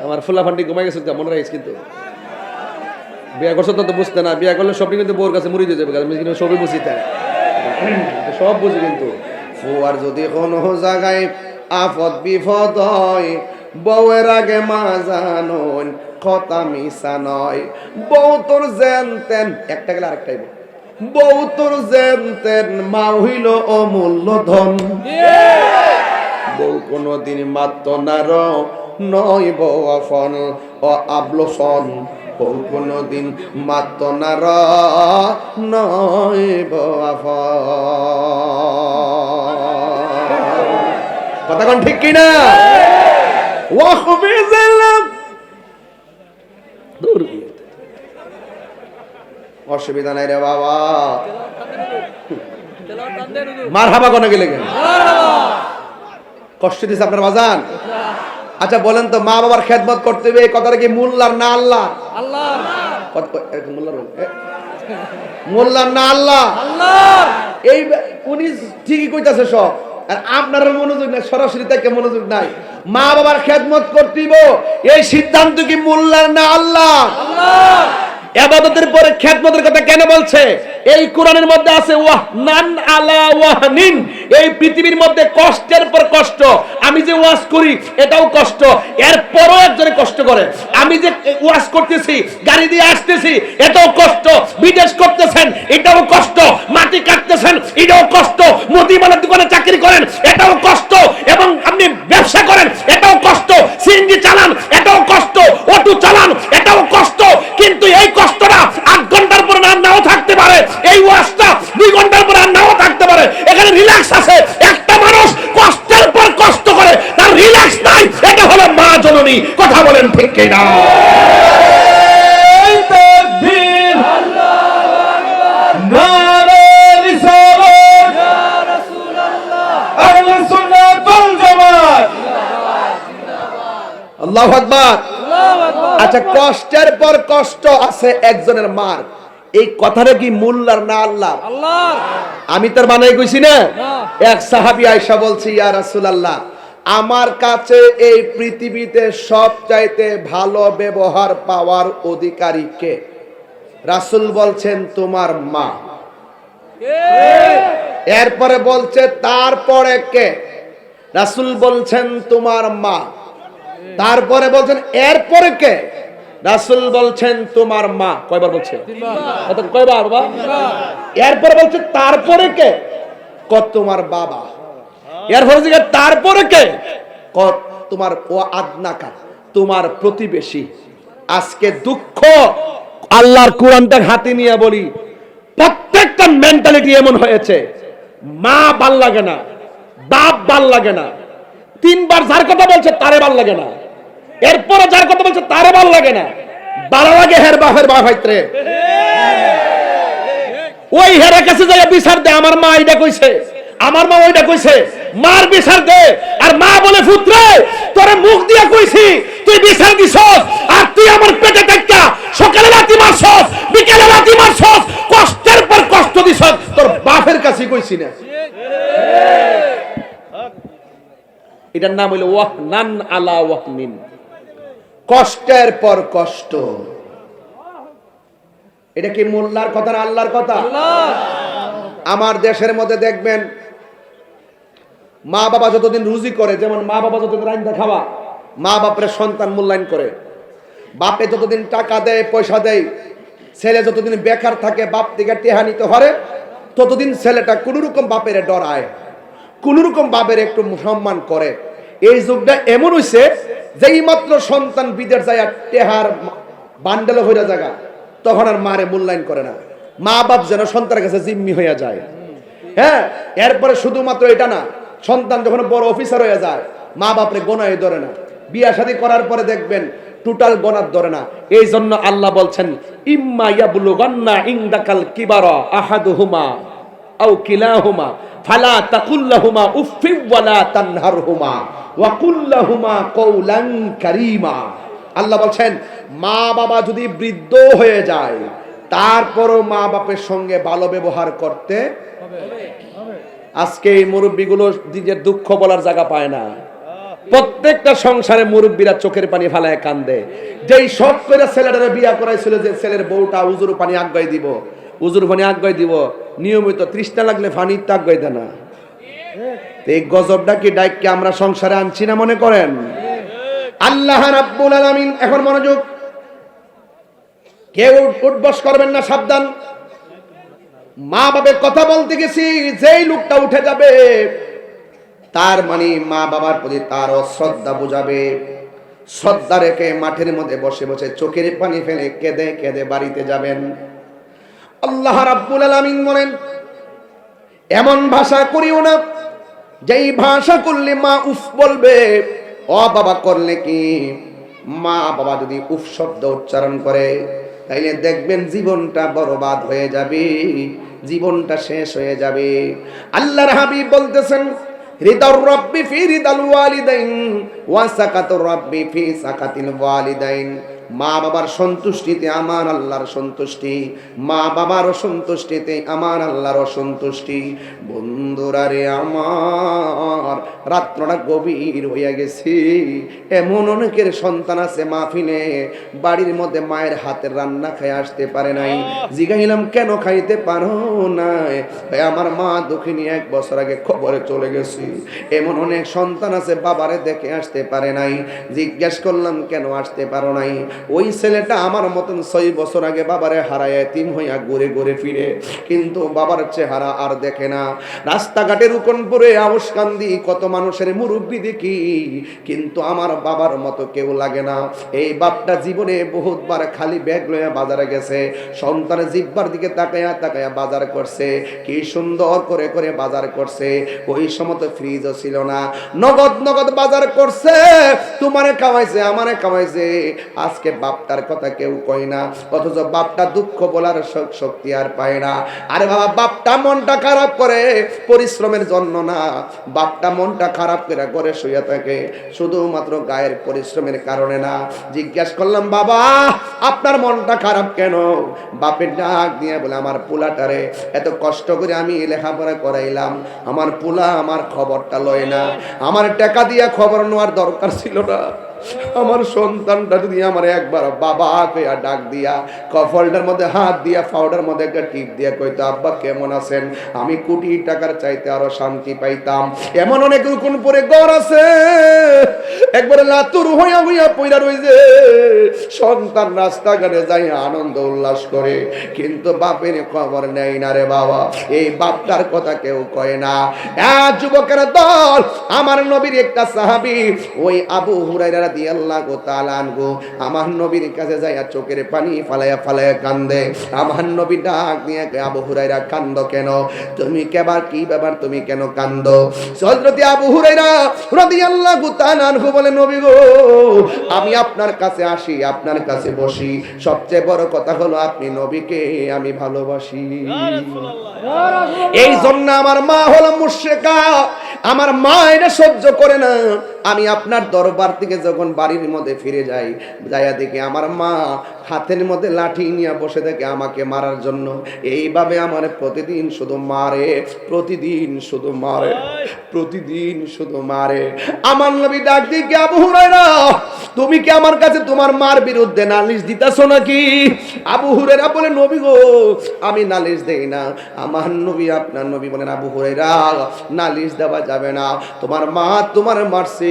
আমার ফুলা ফান্ডি ঘুমাই গেছে, মনে রাখিস কিন্তু বিয়া করছো তো বুঝতে না, বিয়া করলে সবই কিন্তু বউর কাছে মুড়ি দিয়ে যাবে, কিন্তু সবই বুঝি তাই সব বুঝি। কিন্তু ফুয়ার যদি কোন জায়গায় আফদ বিপদ হয়, বউয়ের আগে মা জানন কথা মিশা নয়। বউ তোর যেন তেন একটা গেলে আরেকটাই, বউ তোর যেন তেন মা হইল অমূল্য ধন, বউ কোনদিন মাত্র নার নয় বউ আফন ও আবলসন, বউ কোনদিন মাত্র নার নয় বউ আফন। কথা কোন ঠিক কিনা? অসুবিধা নাই রে বাবা, মার হাবা কোনে গেলে কষ্ট দিচ্ছে আপনার বাজান। আচ্ছা বলেন তো, মা বাবার খেদমত করতে হবে, এই কথাটা কি মোল্লার না আল্লাহ? মোল্লার না আল্লাহ? এই উনি ঠিকই কইতাছে সব, আর আপনার মনোযোগ নাই, সরাসরি তাকে মনোযোগ নাই। মা বাবার খেদমত করতেইব, এই সিদ্ধান্ত কি মোল্লার না আল্লাহ? ইবাদতের পরে খেদমতের কথা কেন বলছে? এই কোরআনের মধ্যে আছে ওয়াহনান আলা ওয়াহনিন, এই পৃথিবীর মধ্যে কষ্টের পর কষ্ট। আমি যে ওয়াজ করি এটাও কষ্ট, এরপরও একজনে কষ্ট করে। আমি যে ওয়াজ করতেছি, গাড়ি দিয়ে আসতেছি, এটাও কষ্ট। বিদেশ করতেছেন, এটাও কষ্ট। মাটি কাটতেছেন, এটাও কষ্ট। মুদিমালার দোকানে চাকরি করেন, এটাও কষ্ট। এবং আপনি ব্যবসা করেন, এটাও কষ্ট। সিএনজি চালান, এটাও কষ্ট। অটো চালান, এটাও কষ্ট। কিন্তু এই কষ্টটা 8 ঘন্টার পর নাও থাকতে পারে, এই ওয়াজটা 2 ঘন্টার পর নাও থাকতে পারে। এখানে রিল্যাক্স আছে। একটা মানুষ কষ্টের পর কষ্ট করে, তার রিল্যাক্স নাই, এটা হলো মা জননী। কথা বলেন ঠিক কিনা? আল্লাহু আকবার। আচ্ছা, কষ্টের পর কষ্ট আছে একজনের মার, এই কথাটা কি মোল্লার না আল্লাহ? আমি তার বানাই কইছি না। এক সাহাবী আয়েশা বলছি, ইয়া রাসূলুল্লাহ, আমার কাছে এই পৃথিবীতে সবচাইতে ভালো ব্যবহার পাওয়ার অধিকারী কে? রাসূল বলছেন তোমার মা। এরপরে বলছে তারপরে কে? রাসূল বলছেন তোমার মা। তারপরে বলছেন এরপরে কে? রাসূল বলছেন তোমার মা। কয়বার বলছে? কয়বার বাবা? এরপরে বলছে তারপরে কে? কত তোমার বাবা। এরপরে জিজ্ঞাসা তারপরে কে? কত তোমার ও আদনাকা, তোমার প্রতিবেশী। আজকে দুঃখ, আল্লাহর কোরআনটা হাতে নিয়ে বলি, প্রত্যেক প্রত্যেকটা মেন্টালিটি এমন হয়েছে, মা ভাল লাগে না, বাপ ভাল লাগে না, তিনবার যার কথা বলছে তারে ভাল লাগে না, এরপরে যার কথা বলছে তারে ভাল লাগে না, ভালো লাগে হের বাপের বাপ হইতে ওই হেরে কাছে যাই বিচার দে, আমার মা এটা কইছে, আমার মা ওইটা কইছে, মার বিচার দে। আর মা বলে পুত্রে তোরে মুখ দিয়া কইছি তুই বিচার দিছস, আর তুই আমার পেটে টাকা সকালে লাথি মারছস, বিকেলে লাথি মারছস, কষ্টের পর কষ্ট দিছস, তোর বাপের কাছে কইছি না। এটার নাম হইল ওয়াহনান আলা ওয়াহনিন, কষ্টের পর কষ্ট। এটা কি মোল্লার কথা না আল্লাহর কথা? আমার দেশের মধ্যে দেখবেন মা বাবা যতদিন রুজি করে, যেমন মা বাবা যতদিন রান্না খাওয়া, মা বাপের সন্তান মূল্যায়ন করে, বাপে যতদিন টাকা দেয় পয়সা দেয়, ছেলে যতদিন বেকার থাকে বাপ থেকে টেহা নিতে পারে, ততদিন ছেলেটা কোন রকম বাপের ডরায়, কোন রকম বাপের একটু সম্মান করে। এই যুগটা এমন হইছে যেই মাত্র সন্তান বিদেশ যায় আর টেহার বান্ডেল হইয়া জায়গা, তখন আর মারে মূল্যায়ন করে না, মা বাপ যেন সন্তানের কাছে জিম্মি হইয়া যায়। হ্যাঁ, এরপরে শুধুমাত্র এটা না, সন্তান যখন বড় অফিসার হয়ে যায় মা বাপরে গোনায় ধরে না, বিয়া শাদী করার পরে দেখবেন টোটাল গোনার ধরে না। এই জন্য আল্লাহ বলছেন ইম্মা ইয়াবলুগান্না ইনদাকাল কিবারা আহাদুহুমা আও কিলাহুমা ফালা তাকুল লাহুমা উফফি ওয়ালা তানহারহুমা ওয়া কুল লাহুমা কওলান কারীমা। আল্লাহ বলছেন মা বাবা যদি বৃদ্ধ হয়ে যায় তারপরও মা বাপের সঙ্গে ভালো ব্যবহার করতে হবে। আজকে এই মুরব্বীগুলো নিজের দুঃখ বলার জায়গা পায় না, প্রত্যেকটা সংসারে মুরব্বীরা চোখের পানি ফালায় কান্দে। যেই শখ করে ছেলেটারে বিয়া করাইছিল যে ছেলের বউটা উজুর পানি আগাই দিব, উজুর পানি আগাই দিব, নিয়মিত তৃষ্ণা লাগলে পানি আগাই দেয় না। এই গজবটা কি ডাইককে আমরা সংসারে আনছি না মনে করেন? আল্লাহ রাব্বুল আলামিন, এখন মনোযোগ, কেউ উঠবস করবেন না, সাবধান। মা বাবার কথা বলতে গেছি, যেই লোকটা উঠে যাবে তার মানে মা বাবার প্রতি তার শ্রদ্ধা বুঝাবে। শ্রদ্ধা রেখে মাঠের মধ্যে বসে বসে চোখের পানি ফেলে কেঁদে কেঁদে বাড়িতে যাবেন। আল্লাহ রাব্বুল আলামিন বলেন এমন ভাষা করিও না যেই ভাষা করলে মা উফ বলবে। ও বাবা করলে কি, মা বাবা যদি উফ শব্দ উচ্চারণ করে তাইলে দেখবেন জীবনটা বরবাদ হয়ে যাবে, জীবনটা শেষ হয়ে যাবে। আল্লাহর হাবিব বলতেছেন রিদার রাব্বি ফি রিদাল ওয়ালিদাইন ওয়া সাকাতুর রাব্বি ফি সাকাতিল ওয়ালিদাইন। মা বাবার সন্তুষ্টিতে আমার আল্লাহর সন্তুষ্টি, মা বাবার অসন্তুষ্টিতে আমার আল্লাহর অসন্তুষ্টি। বন্ধুরা রে আমার, রাত্রটা গভীর হইয়া গেছি, এমন অনেকের সন্তান আছে মাহফিলে বাড়ির মধ্যে মায়ের হাতের রান্না খাই আসতে পারে নাই। জিগাইলাম কেন খাইতে পারো নাই? আমার মা দুঃখিনী 1 বছর আগে খবরে চলে গেছি। এমন অনেক সন্তান আছে বাবারে দেখে আসতে পারে নাই। জিজ্ঞেস করলাম কেন আসতে পারো নাই? ওই ছেলেটা আমার মতন 6 বছর আগে বাবারে হারায় এতিম হইয়া ঘুরে ঘুরে ফিরে, কিন্তু বাবার চেহারা আর দেখে না। রাস্তাঘাটের উকনপুরে আউশকান্দি কত মানুষের মুরব্বি দেখি, কিন্তু আমার বাবার মতো কেউ লাগে না। এই বাপটা জীবনে বহুতবার খালি ব্যাগ লইয়া বাজারে গেছে, সন্তানের জিব্বার দিকে তাকায়া তাকায়া বাজার করছে, কি সুন্দর করে করে বাজার করছে। ওই সময় তো ফ্রিজও ছিল না, নগদ নগদ বাজার করছে, তোমারে খাওয়াইছে আমারে খাওয়াইছে। আজকে বাপটার কথা কেউ কয় না, অথচ বাপটা দুঃখ বলার শক্তি আর পায় না। আরে বাবা, বাপটা মনটা খারাপ করে পরিশ্রমের জন্য না, বাপটা মনটা খারাপ করে ঘরে শুয়ে থাকে শুধুমাত্র গায়ের পরিশ্রমের কারণে না। জিজ্ঞাসা করলাম বাবা আপনার মনটা খারাপ কেন? বাপের ডাক দিয়ে বলে আমার পোলাটারে এত কষ্ট করে আমি লেখাপড়া করাইলাম, আমার পোলা আমার খবরটা লয় না, আমার টাকা দিয়ে খবর নেওয়ার দরকার ছিল না। আমার সন্তানটা যদি আমার একবার বাবা কইয়া ডাক দিয়া কফলটার মধ্যে হাত দিয়া পাউডার মধ্যে একটা টিপ দিয়া কইতো আব্বা কেমন আছেন, আমি কোটি টাকার চাইতে আরো শান্তি পাইতাম। এমন অনেক রকম পরে ঘর আছে একবারে লাতুর হইয়া হইয়া পইরা রইছে, সন্তান রাস্তাঘাটে যাই আনন্দ উল্লাস করে, কিন্তু বাপের খবর নেই না রে বাবা। এই বাপটার কথা কেউ কয় না। যুবকের দল, আমার নবীর একটা সাহাবী ওই আবু হুরায়রা রাদিয়াল্লাহু তাআলা আনহু আমার নবীর কাছে যাইয়া চোখের পানি ফালায়া ফালায়া কান্দে। আমার নবী ডাক দিয়ে আবু হুরায়রা কান্দো কেন? তুমি কেবার কি ব্যাপার, তুমি কেন কান্দো? হযরত আবু হুরায়রা রাদিয়াল্লাহু তাআলা আনহু বলে, নবী গো, আমি আপনার কাছে আসি, আপনার কাছে বসি, সবচেয়ে বড় কথা হলো আপনি নবীকে আমি ভালোবাসি। এই জন্য আমার মা হলো মুশরিকা, আমার মা এটা সহ্য করে না। আমি আপনার দরবার থেকে যখন বাড়ির মধ্যে ফিরে যাই, যাইয়া দেখি আমার মা হাতের মধ্যে লাঠি নিয়ে বসে থাকে আমাকে মারার জন্য। এইভাবে আমার প্রতিদিন শুধু মারে, প্রতিদিন শুধু মারে, প্রতিদিন শুধু মারে। আমার নবী ডাক দিয়ে, আবু হুরায়রা, তুমি কি আমার কাছে তোমার মার বিরুদ্ধে নালিশ দিতেছো নাকি? আবু হুরায়রা বলে, নবী গো, আমি নালিশ দেই না। আমার নবী, আপনার নবী বলেন, আবু হুরায়রা, নালিশ দেওয়া যাবে না, তোমার মা তোমার মারছে,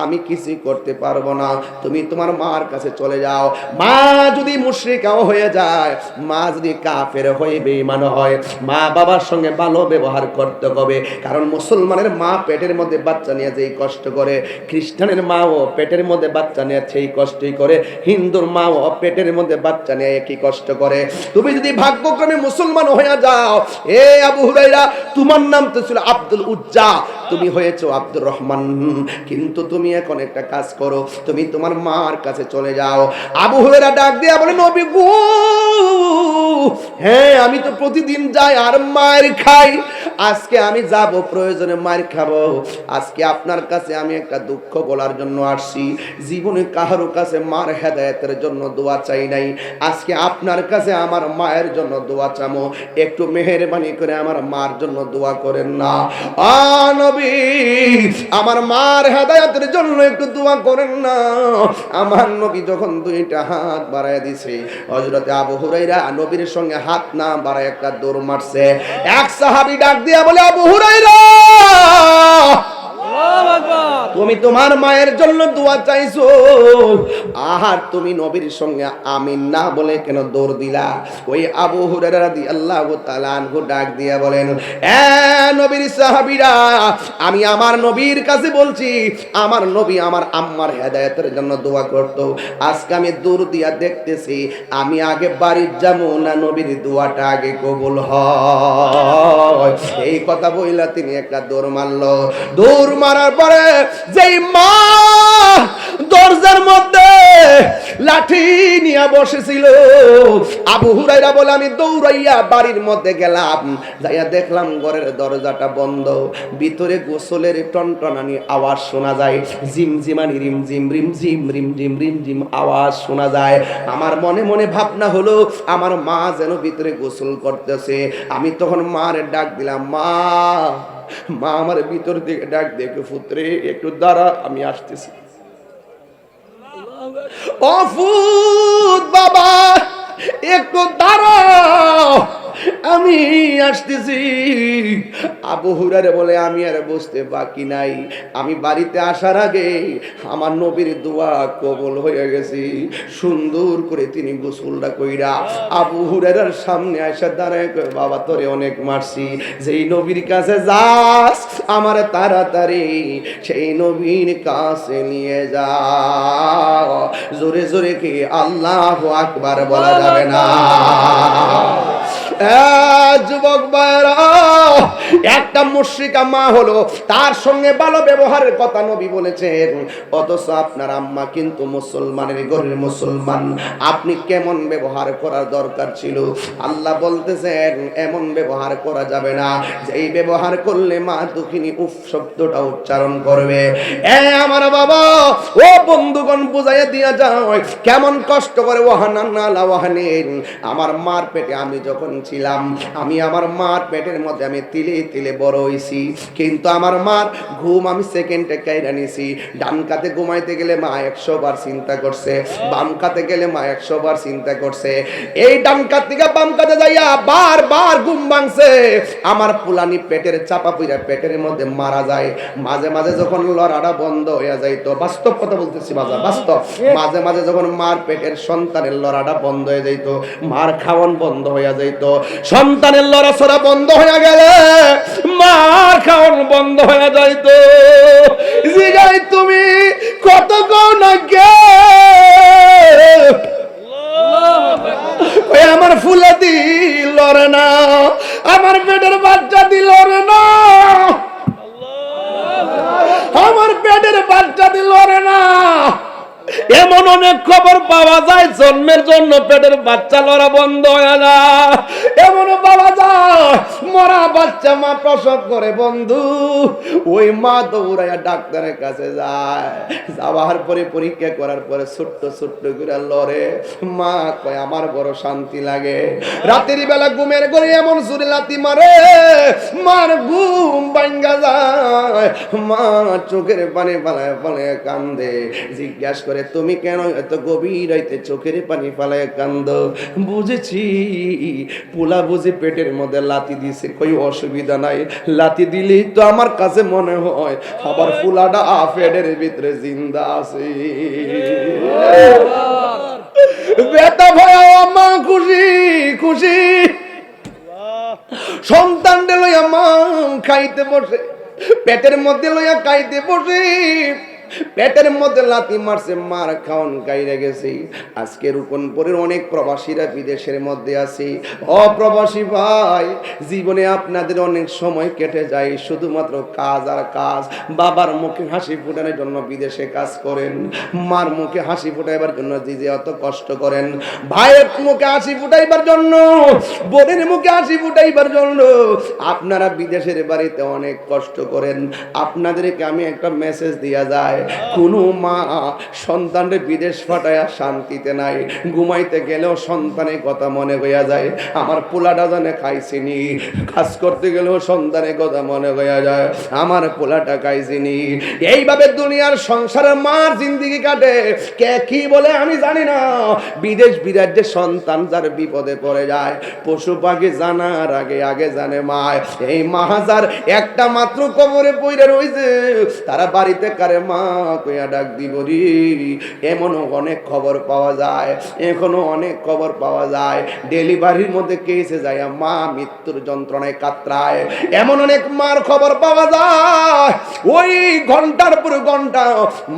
আমি কিছু করতে পারবো না, তুমি তোমার মার কাছে চলে যাও। মা যদি মুশরিকাও হয়ে যায়, মা যদি কাফের হয়ে বেঈমান হয়, মা বাবার সঙ্গে ভালো ব্যবহার করতে হবে। কারণ মুসলমানের মা পেটের মধ্যে বাচ্চা নিয়ে যেই কষ্ট করে, খ্রিস্টানের মাও পেটের মধ্যে বাচ্চা নিয়ে সেই কষ্টই করে, হিন্দুর মাও পেটের মধ্যে বাচ্চা নিয়ে একই কষ্ট করে। তুমি যদি ভাগ্যক্রমে মুসলমান হয়ে যাও, এ আবু হুরায়রা, তোমার নাম তো ছিল আব্দুল উজ্জা, তুমি হয়েছো আব্দুর রহমান, কিন্তু তুমি এখন একটা কাজ করো, তুমি তোমার মার কাছে চলে যাও। আবু হুরায়রা ডাক দিয়ে বলে, নবী গো, হ্যাঁ আমি তো প্রতিদিন যাই আর মার খাই, আজকে আমি যাব, প্রয়োজনে মার খাবো। আজকে আপনার কাছে আমি একটা দুঃখ বলার জন্য আসছি। জীবনে কারো কাছে মার হেদায়েতের জন্য দোয়া চাই নাই, আজকে আপনার কাছে আমার মায়ের জন্য দোয়া চামো। একটু মেহেরবানি করে আমার মার জন্য দোয়া করেন না। নবী, আমার মার হেদায়েতের জন্য একটু দোয়া করেন না। আমার নবী যখন দুইটা হাত বাড়ায় দিছে, হযরত আবু হুরায়রা নবীর সঙ্গে হাত না বাড়ায় একটা দৌড় মারছে। এক সাহাবী ডাক দিয়া বলে, আবু হুরায়রা, তুমি তোমার মায়ের জন্য দোয়া চাইছো, আর তুমি নবীর সঙ্গে আমিন না বলে কেন দৌড় দিলা? ওই আবু হুরায়রা রাদিয়াল্লাহু তাআলা আনহু ডাক দিয়া বলেন, এ নবীর সাহাবীরা, আমি আমার নবীর কাছে বলছি, আমার নবী আমার আম্মার হেদায়েতের জন্য দোয়া করত। আজকে আমি দৌড় দিয়া দেখতেছি, আমি আগে বাড়ি যাবো না নবীর দোয়াটা আগে কবুল হয়। এই কথা বইলা তিনি একটা দৌড় মারলো। দৌড় মারার পরে যেই মা দরজার মধ্যে লাঠি নিয়ে বসেছিল, আবু হুরায়রা বলে, আমি দৌড়াইয়া বাড়ির মধ্যে গেলাম, যাইয়া দেখলাম ঘরের দরজাটা বন্ধ, ভিতরে গোসলের টনটনানি আওয়াজ শোনা যায়, জিমজিমানি রিমঝিম রিমঝিম রিমঝিম রিমঝিম আওয়াজ শোনা যায়। আমার মনে মনে ভাবনা হলো, আমার মা যেন ভিতরে গোসল করতেছে। আমি তখন মার ডাক দিলাম, মা, মা আমার ভিতর দিকে ডাক দেখে, পুত্রে একটু দাঁড়া, আমি আসতেছি। ও ফুত বাবা, একটু দাঁড়াও, আমি আসতেছি। আবু হুরায়রা বলে, আমি আর বুঝতে বাকি নাই, আমি বাড়িতে আসার আগে আমার নবীর দোয়া কবুল হয়ে গেছি। সুন্দর করে তিনি গোসলটা কইরা আবু হুরায়রার সামনে আসা দাঁড়ায়, বাবা তোরে অনেক মারছি, যেই নবীর কাছে যাস আমার তাড়াতাড়ি সেই নবীর কাছে নিয়ে যা। জোরে জোরে কি আল্লাহু আকবার বলা যাবে না? যুবক ভাইরা, একটা মুশরিকা মা হলো, তার সঙ্গে ভালো ব্যবহারের কথা নবী বলেছেন, অথচ আপনার আম্মা কিন্তু মুসলমানের ঘরের মুসলমান, আপনি কেমন ব্যবহার করার দরকার ছিল? আল্লাহ বলতেছেন, এমন ব্যবহার করা যাবে না যেই ব্যবহার করলে মা দুঃখিনী উফ শব্দটা উচ্চারণ করবে। আমার বাবা, ও বন্ধুগণ, বুঝাইয়া দিয়া যায় কেমন কষ্ট করে ওয়াহানান। আমার মার পেটে আমি যখন ছিলাম, আমি আমার মার পেটের মধ্যে আমি তিলে তিলে বড় হইছি, কিন্তু আমার মার ঘুম আমি সেকেন্ডে কাইরা নিছি। ডান কাতে ঘুমাইতে গেলে মা 100 বার চিন্তা করছে, বাম কাতে গেলে মা 100 বার চিন্তা করছে। এই ডান কাত থেকে বাম কাতে যাইয়া বারবার ঘুম ভাঙছে। আমার পুলানি পেটের চাপা পইরা পেটের মধ্যে মারা যায়। মাঝে মাঝে যখন লড়াটা বন্ধ হয়ে যাইতো, বাস্তব কথা বলতেছি বাজার, বাস্তব, মাঝে মাঝে যখন মার পেটের সন্তানের লড়াটা বন্ধ হয়ে যাইতো, মার খাওয়ান বন্ধ হয়ে যাইতো, সন্তানের লড়াছড়া বন্ধ হয়ে গেলে মার খাওয়ান বন্ধ হয়ে যাইতো। জিগাই তুমি কত কোন কে ওই আমার ফুলাদি লড়ে না, আমার পেটের বাচ্চা দিল রে না, আমার পেটের বাচ্চা দিল রে না। এমন অনেক খবর পাওয়া যায় জন্মের জন্য পেটের বাচ্চা লড়া বন্ধ হয়ে যায়, এমন পাওয়া যায় মরা বাচ্চা মা প্রসব করে বন্ধু, ওই মা দৌড়াইয়া ডাক্তারের কাছে যায়, যাওয়ার পরে পরীক্ষা করার পরে ছোট্ট ছোট্ট করে লড়ে। মা কয় আমার বড় শান্তি লাগে। রাতের বেলা ঘুমের ঘরে এমন জোরে লাথি মারে মার ঘুম ভাঙ্গা যায়, মা চোখের পানি পালায় পালায় কান্দে। জিজ্ঞাসা করে তুমি কেন এত গভীর রাইতে চোখের পানি পালায় কান্দ? বুঝেছি পোলা বুঝে পেটের মধ্যে লাথি দিছে। কই অসুবিধা নাই, লাথি দিলেই তো আমার কাছে মনে হয় আবার পোলাটা পেটের ভিতরে জিন্দা আছে। বেটা ভয় মা খুশি খুশি, সন্তান লইয়া মা খাইতে বসে, পেটের মধ্যে লইয়া খাইতে বসে, পেটের মধ্যে লাথি মারছে, মার খাওন গাইরে গেছে। আজকে রূপনপুরের অনেক প্রবাসীরা বিদেশের মধ্যে আছে। অপ্রবাসী ভাই, জীবনে আপনাদের অনেক সময় কেটে যায় শুধুমাত্র কাজ আর কাজ। বাবার মুখে হাসি ফোটানোর জন্য বিদেশে কাজ করেন, মার মুখে হাসি ফোটাইবার জন্য জিজে অত কষ্ট করেন, ভাইয়ের মুখে হাসি ফুটাইবার জন্য, বোনের মুখে হাসি ফুটাইবার জন্য আপনারা বিদেশের বাড়িতে অনেক কষ্ট করেন। আপনাদেরকে আমি একটা মেসেজ দিয়া যায়, কোন মা সন্তানের বিদেশ পাঠায়া শান্তিতে নাই, ঘুমাইতে গেলেও সন্তানের কথা মনে হইয়া যায়, আমার পোলাটা জানে খাইছিনি, কাজ করতে গেলেও সন্তানের কথা মনে হইয়া যায়, আমার পোলাটা খাইছিনি। এইভাবে দুনিয়ার সংসারে মার জিন্দেগি কাটে। কে কি বলে আমি জানি না, বিদেশ বিরাজ্যে সন্তান যার বিপদে পড়ে যায়, পশু পাখি জানার আগে আগে জানে মা। এই মা যার একটা মাত্র কবরে পইরা রইছে, তারা বাড়িতে কারে মা কইয়া ডাক দিব রে। এমনও অনেক খবর পাওয়া যায়, এখনো অনেক খবর পাওয়া যায়, ডেলিভারির মধ্যে কেসে যায় মা মৃত্যুর যন্ত্রণায় কাতরায়, এমন অনেক মার খবর পাওয়া যায়। ওই ঘন্টার পর ঘন্টা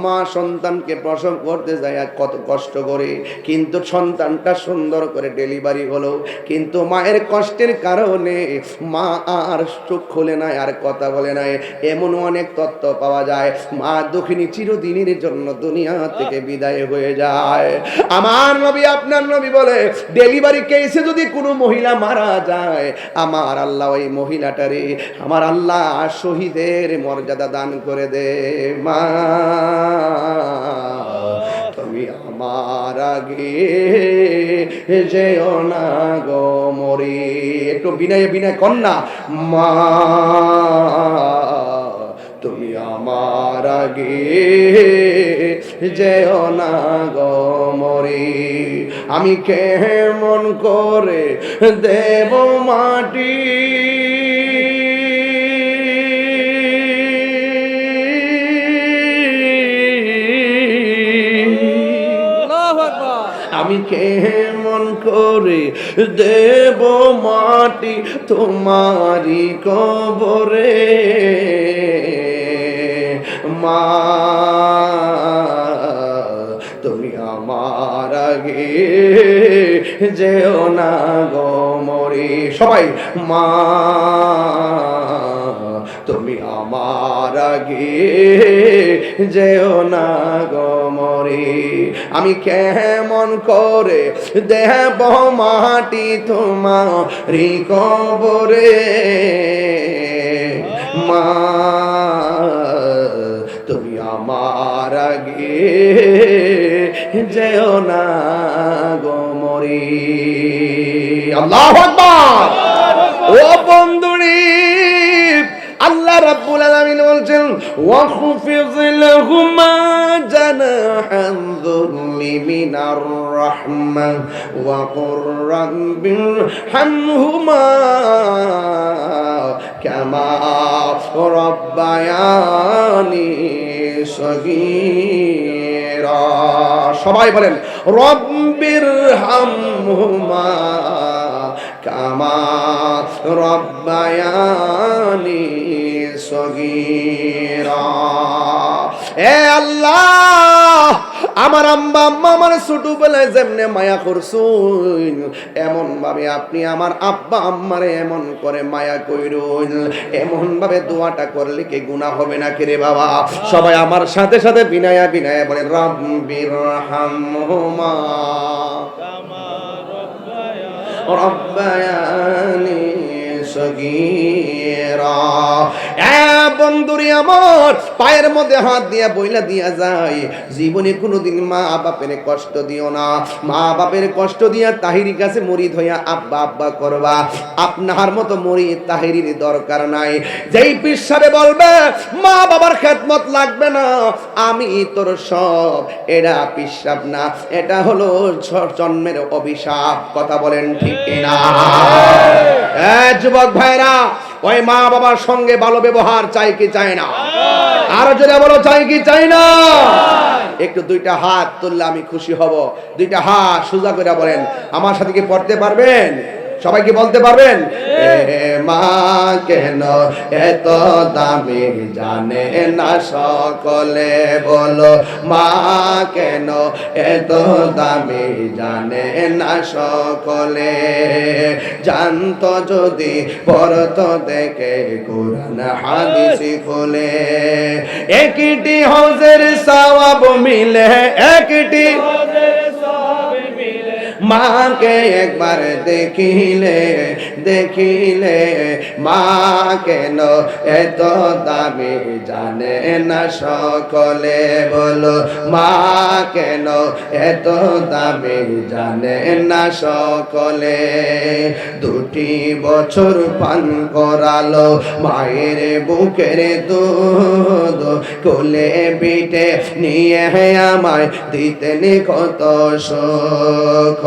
মা সন্তানকে প্রসব করতে যায় কত কষ্ট করে, কিন্তু সন্তানটা সুন্দর করে ডেলিভারি হলো, কিন্তু মায়ের কষ্টের কারণে মা আর চোখ খুলে নাই, আর কথা বলে নাই। এমন অনেক তথ্য পাওয়া যায়, মা দুঃখিনী চিরদিনের জন্য দুনিয়া থেকে বিদায় হয়ে যায়। আমার নবী আপনার নবী বলে, ডেলিভারি কেসে যদি কোনো মহিলা মারা যায়, আমার আল্লাহ ওই মহিলাটারে আমার আল্লাহ শহীদের মর্যাদা দান করে দে। মা তুমি আমার আগে যেও না গো মরি। একটু বিনয় বিনয় কন্যা, মা তুমি আমার আগে যেও না গো মরি। আমি কেমন করে দেব মাটি আমি কেমন করে দেব মাটি তোমারি কবরে। মা তুমি আমার আগে যেও না গো মরি। সবাই মা তুমি আমার আগে যেও না গো মরি। আমি কেমন করে দেব মাটি তোমারি কবরে। মা তুমি আমার আগে যেও না গো মরি। আল্লাহু আকবার। ও বন্ধুরি, আল্লাহ রাব্বুল আলামিন বলছেন, ওয়াখফিজ লাহুমা জানাহান যুল্লি মিনার রাহমা ওয়া কুর রাব্বিরহামহুমা কামা রাব্বায়ানি সগীরা। সবাই বলেন, রব্বিরহামহুমা কামা রব্বায়ানি সগীরা। এ আল্লাহ, আমার আম্মা আম্মা আমার ছোটবেলায় যেমনে মায়া করছুন, এমন ভাবে আপনি আমার আব্বা আম্মারে এমন করে মায়া কইরুন। এমন ভাবে দোয়াটা করলে কি গুনাহ হবে না কে রে বাবা? সবাই আমার সাথে সাথে বিনায়া বিনায়া বলেন রাব্বিরহামহুমা রব্বায়ানি সগীরা। বন্ধুরি আমার পায়ের মধ্যে হাত দিয়া বইলা দিয়া যায়, জীবনে কোনোদিন মা বাপের কষ্ট দিও না। মা বাপের কষ্ট দিয়া তাহিরির কাছে মুরিদ হইয়া আব্বা আব্বা করবা। আপনার মতো মুরিদ তাহিরির দরকার নাই। যেই পীর সাহেব বলবে মা বাবার খেদমত লাগবে না, আমি তোর সব, এটা পীর সাহেব না, এটা হলো জন্মের অভিশাপ। কথা বলেন ঠিক কিনা? যুবক ভাইরা, ওই মা বাবার সঙ্গে ভালো ব্যবহার চাই কি চাই না? আরো জোরে বলো, চাই কি চাই না? একটু দুইটা হাত তুললে আমি খুশি হব। দুইটা হাত সোজা করে বলেন, আমার সাথে কি পড়তে পারবেন? সবাই কি বলতে পারবেন? মা কেন এত দামি জানে না সকলে, বলো মা কেন এত দামি জানে না সকলে। জানতো যদি পড়তো দেখে কোরআন হাদিস খুলে, একটি হজের সওয়াব মিলে, একটি মাকে একবার দেখিলে, দেখিলে মা কেন এত দামি জানে না সকলে, বলো মা কেন এত দামি জানে না সকলে। 2 বছর পান করালো মায়ের বুকের দুধ, কোলে পিঠে নিয়ে আমায় দিতেন কত সুখ।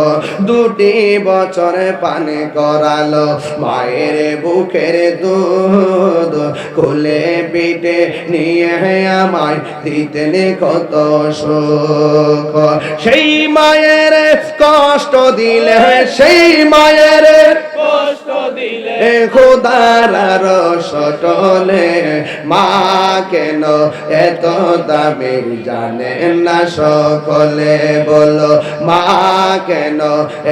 2 বছর পান করালো মায়ের বুকের দুধ, কোলে পিঠে নিয়ে আমায় দিতেন কত সুখ। সেই মায়ের কষ্ট দিলে, সেই মায়ের কষ্ট দিলে খোদার রসটলে, মা কেন এত দামি জানে না সকলে, বলো মা কেন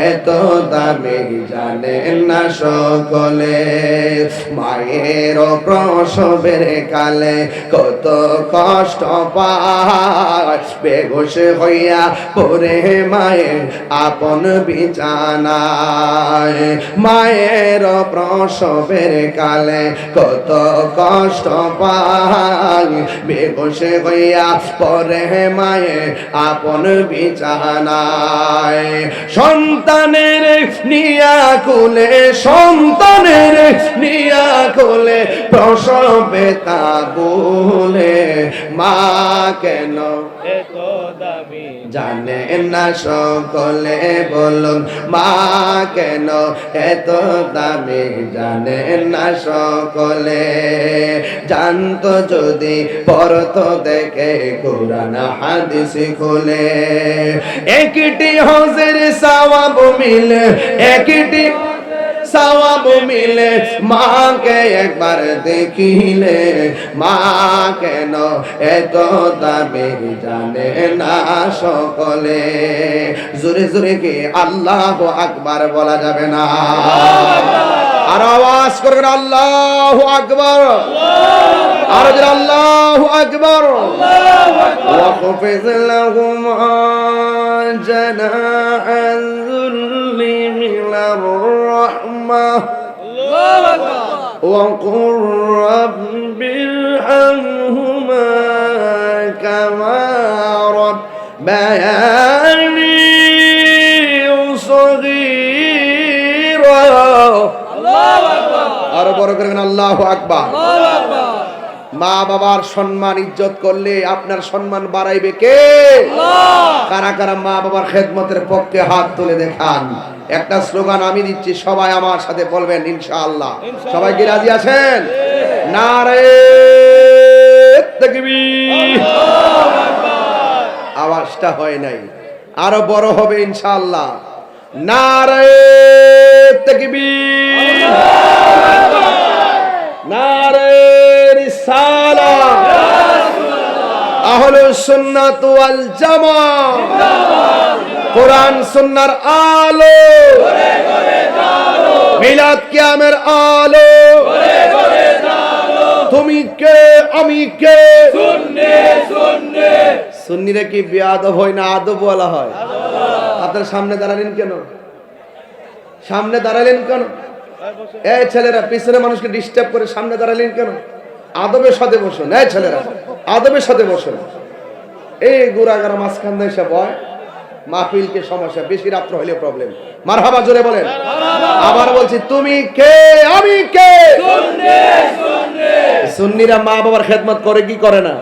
এত দামি জানে না সকলে। মায়ের প্রসবের কালে কত কষ্ট পায়, বেহুশ হইয়া পড়ে মায়ের আপন বিছানায়। মায়ের প্রসবের কালে কত কষ্ট পায়, বেহুশ হইয়া পড়ে মায়ের আপন বিছানায়। সন্তানের নিয়া কোলে, সন্তানের নিয়া কোলে প্রসবে তা বলে, মা কেন এত দামি জানে না সকলে, বলুন মা কেন এত দামি জানে না সকলে। জানতো যদি পড়তো দেখে কোরআন হাদিস খুলে, একটি হজের সওয়াব মিলে, একটি সওয়াব মিলে মাকে একবার দেখিলে, মা কেন এত দামি জানে না সকলে। জোরে জোরে কি আল্লাহু আকবার বলা যাবে না? আর আওয়াজ করবেন আল্লাহু আকবার, আর জোরে আল্লাহু আকবার। ওয়াকফিজ লাহুম জানাআল যুল্লি মিনার রাহমা وقل رب ارحمهما كما ربياني صغيرا। আরো বড় করে আল্লাহু আকবার। মা বাবার সম্মান ইজ্জত করলে আপনার সম্মান বাড়াইবে কে? কারা কারা মা বাবার খেদমতের পক্ষে হাত তুলে দেখান। একটা স্লোগান আমি দিচ্ছি, সবাই আমার সাথে বলবেন ইনশাআল্লাহ। সবাই কি রাজি আছেন? নারে তাকবীর। আওয়াজটা হয় নাই, আরো বড় হবে ইনশাআল্লাহ। নারে তাকবীর। আহলুস সুন্নাত ওয়াল জামাত, কোরআন সুন্নাহর আলো, মিলাদ কিয়ামের আলো, তুমি কে আমি কে, সুন্নিরা কি বেয়াদব হয় না আদব বলা হয়? আপনার সামনে দাঁড়ালেন কেন? সামনে দাঁড়ালেন কেন? এই ছেলেরা পিছনে মানুষকে ডিস্টার্ব করে সামনে দাঁড়ালেন কেন? আদবের সাথে বসুন। এই ছেলেরা আদবের সাথে বসুন। এই গুড়াগাড়া মাঝখান দিয়ে এসে বয়, মাহফিলকে সমস্যা, বেশি রাত্র হইলে প্রবলেম। মারহাবা জোরে বলেন। আবার বলছি, তুমি কে আমি কে। সুন্নিরা মা বাবার খেদমত করে কি করে না?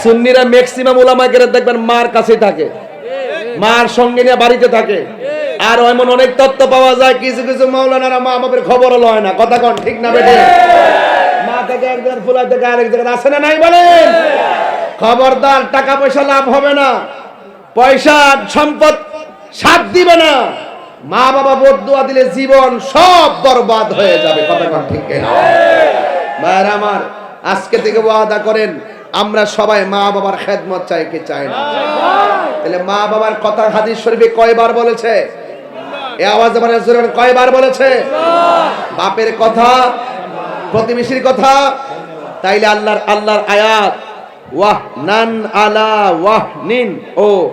সুন্নিরা ম্যাক্সিমাম উলামা কেরাম দেখবেন মার কাছে থাকে, মার সঙ্গে নিয়ে বাড়িতে থাকে। আর এমন অনেক তথ্য পাওয়া যায়, কিছু কিছু মাওলানারা মা বাবার খবরও লয় না। কথা কন ঠিক না বেটে? মা থেকে এক জায়গায় ফুলা থেকে আরেক জায়গায় আছে না নাই বলেন? খবরদার, টাকা পয়সা লাভ হবে না, পয়সা সম্পদ সাথ দিবে না। মা বাবা বদদুয়া দিলে জীবন সব বরবাদ হয়ে যাবে। কথা কন ঠিক না? ভাইরা আমার, আজকে থেকে ওয়াদা করেন, আমরা সবাই মা বাবার খেদমত চাই কি চাই না? তাহলে মা বাবার কথা হাদিস শরীফে কয়বার বলেছে? এই আওয়াজ মানে কয়বার বলেছে? বাপের কথা, প্রতিবেশীর কথা। তাইলে আল্লাহর আয়াত ওয়াহ নান আলা ওয়াহ নিন ও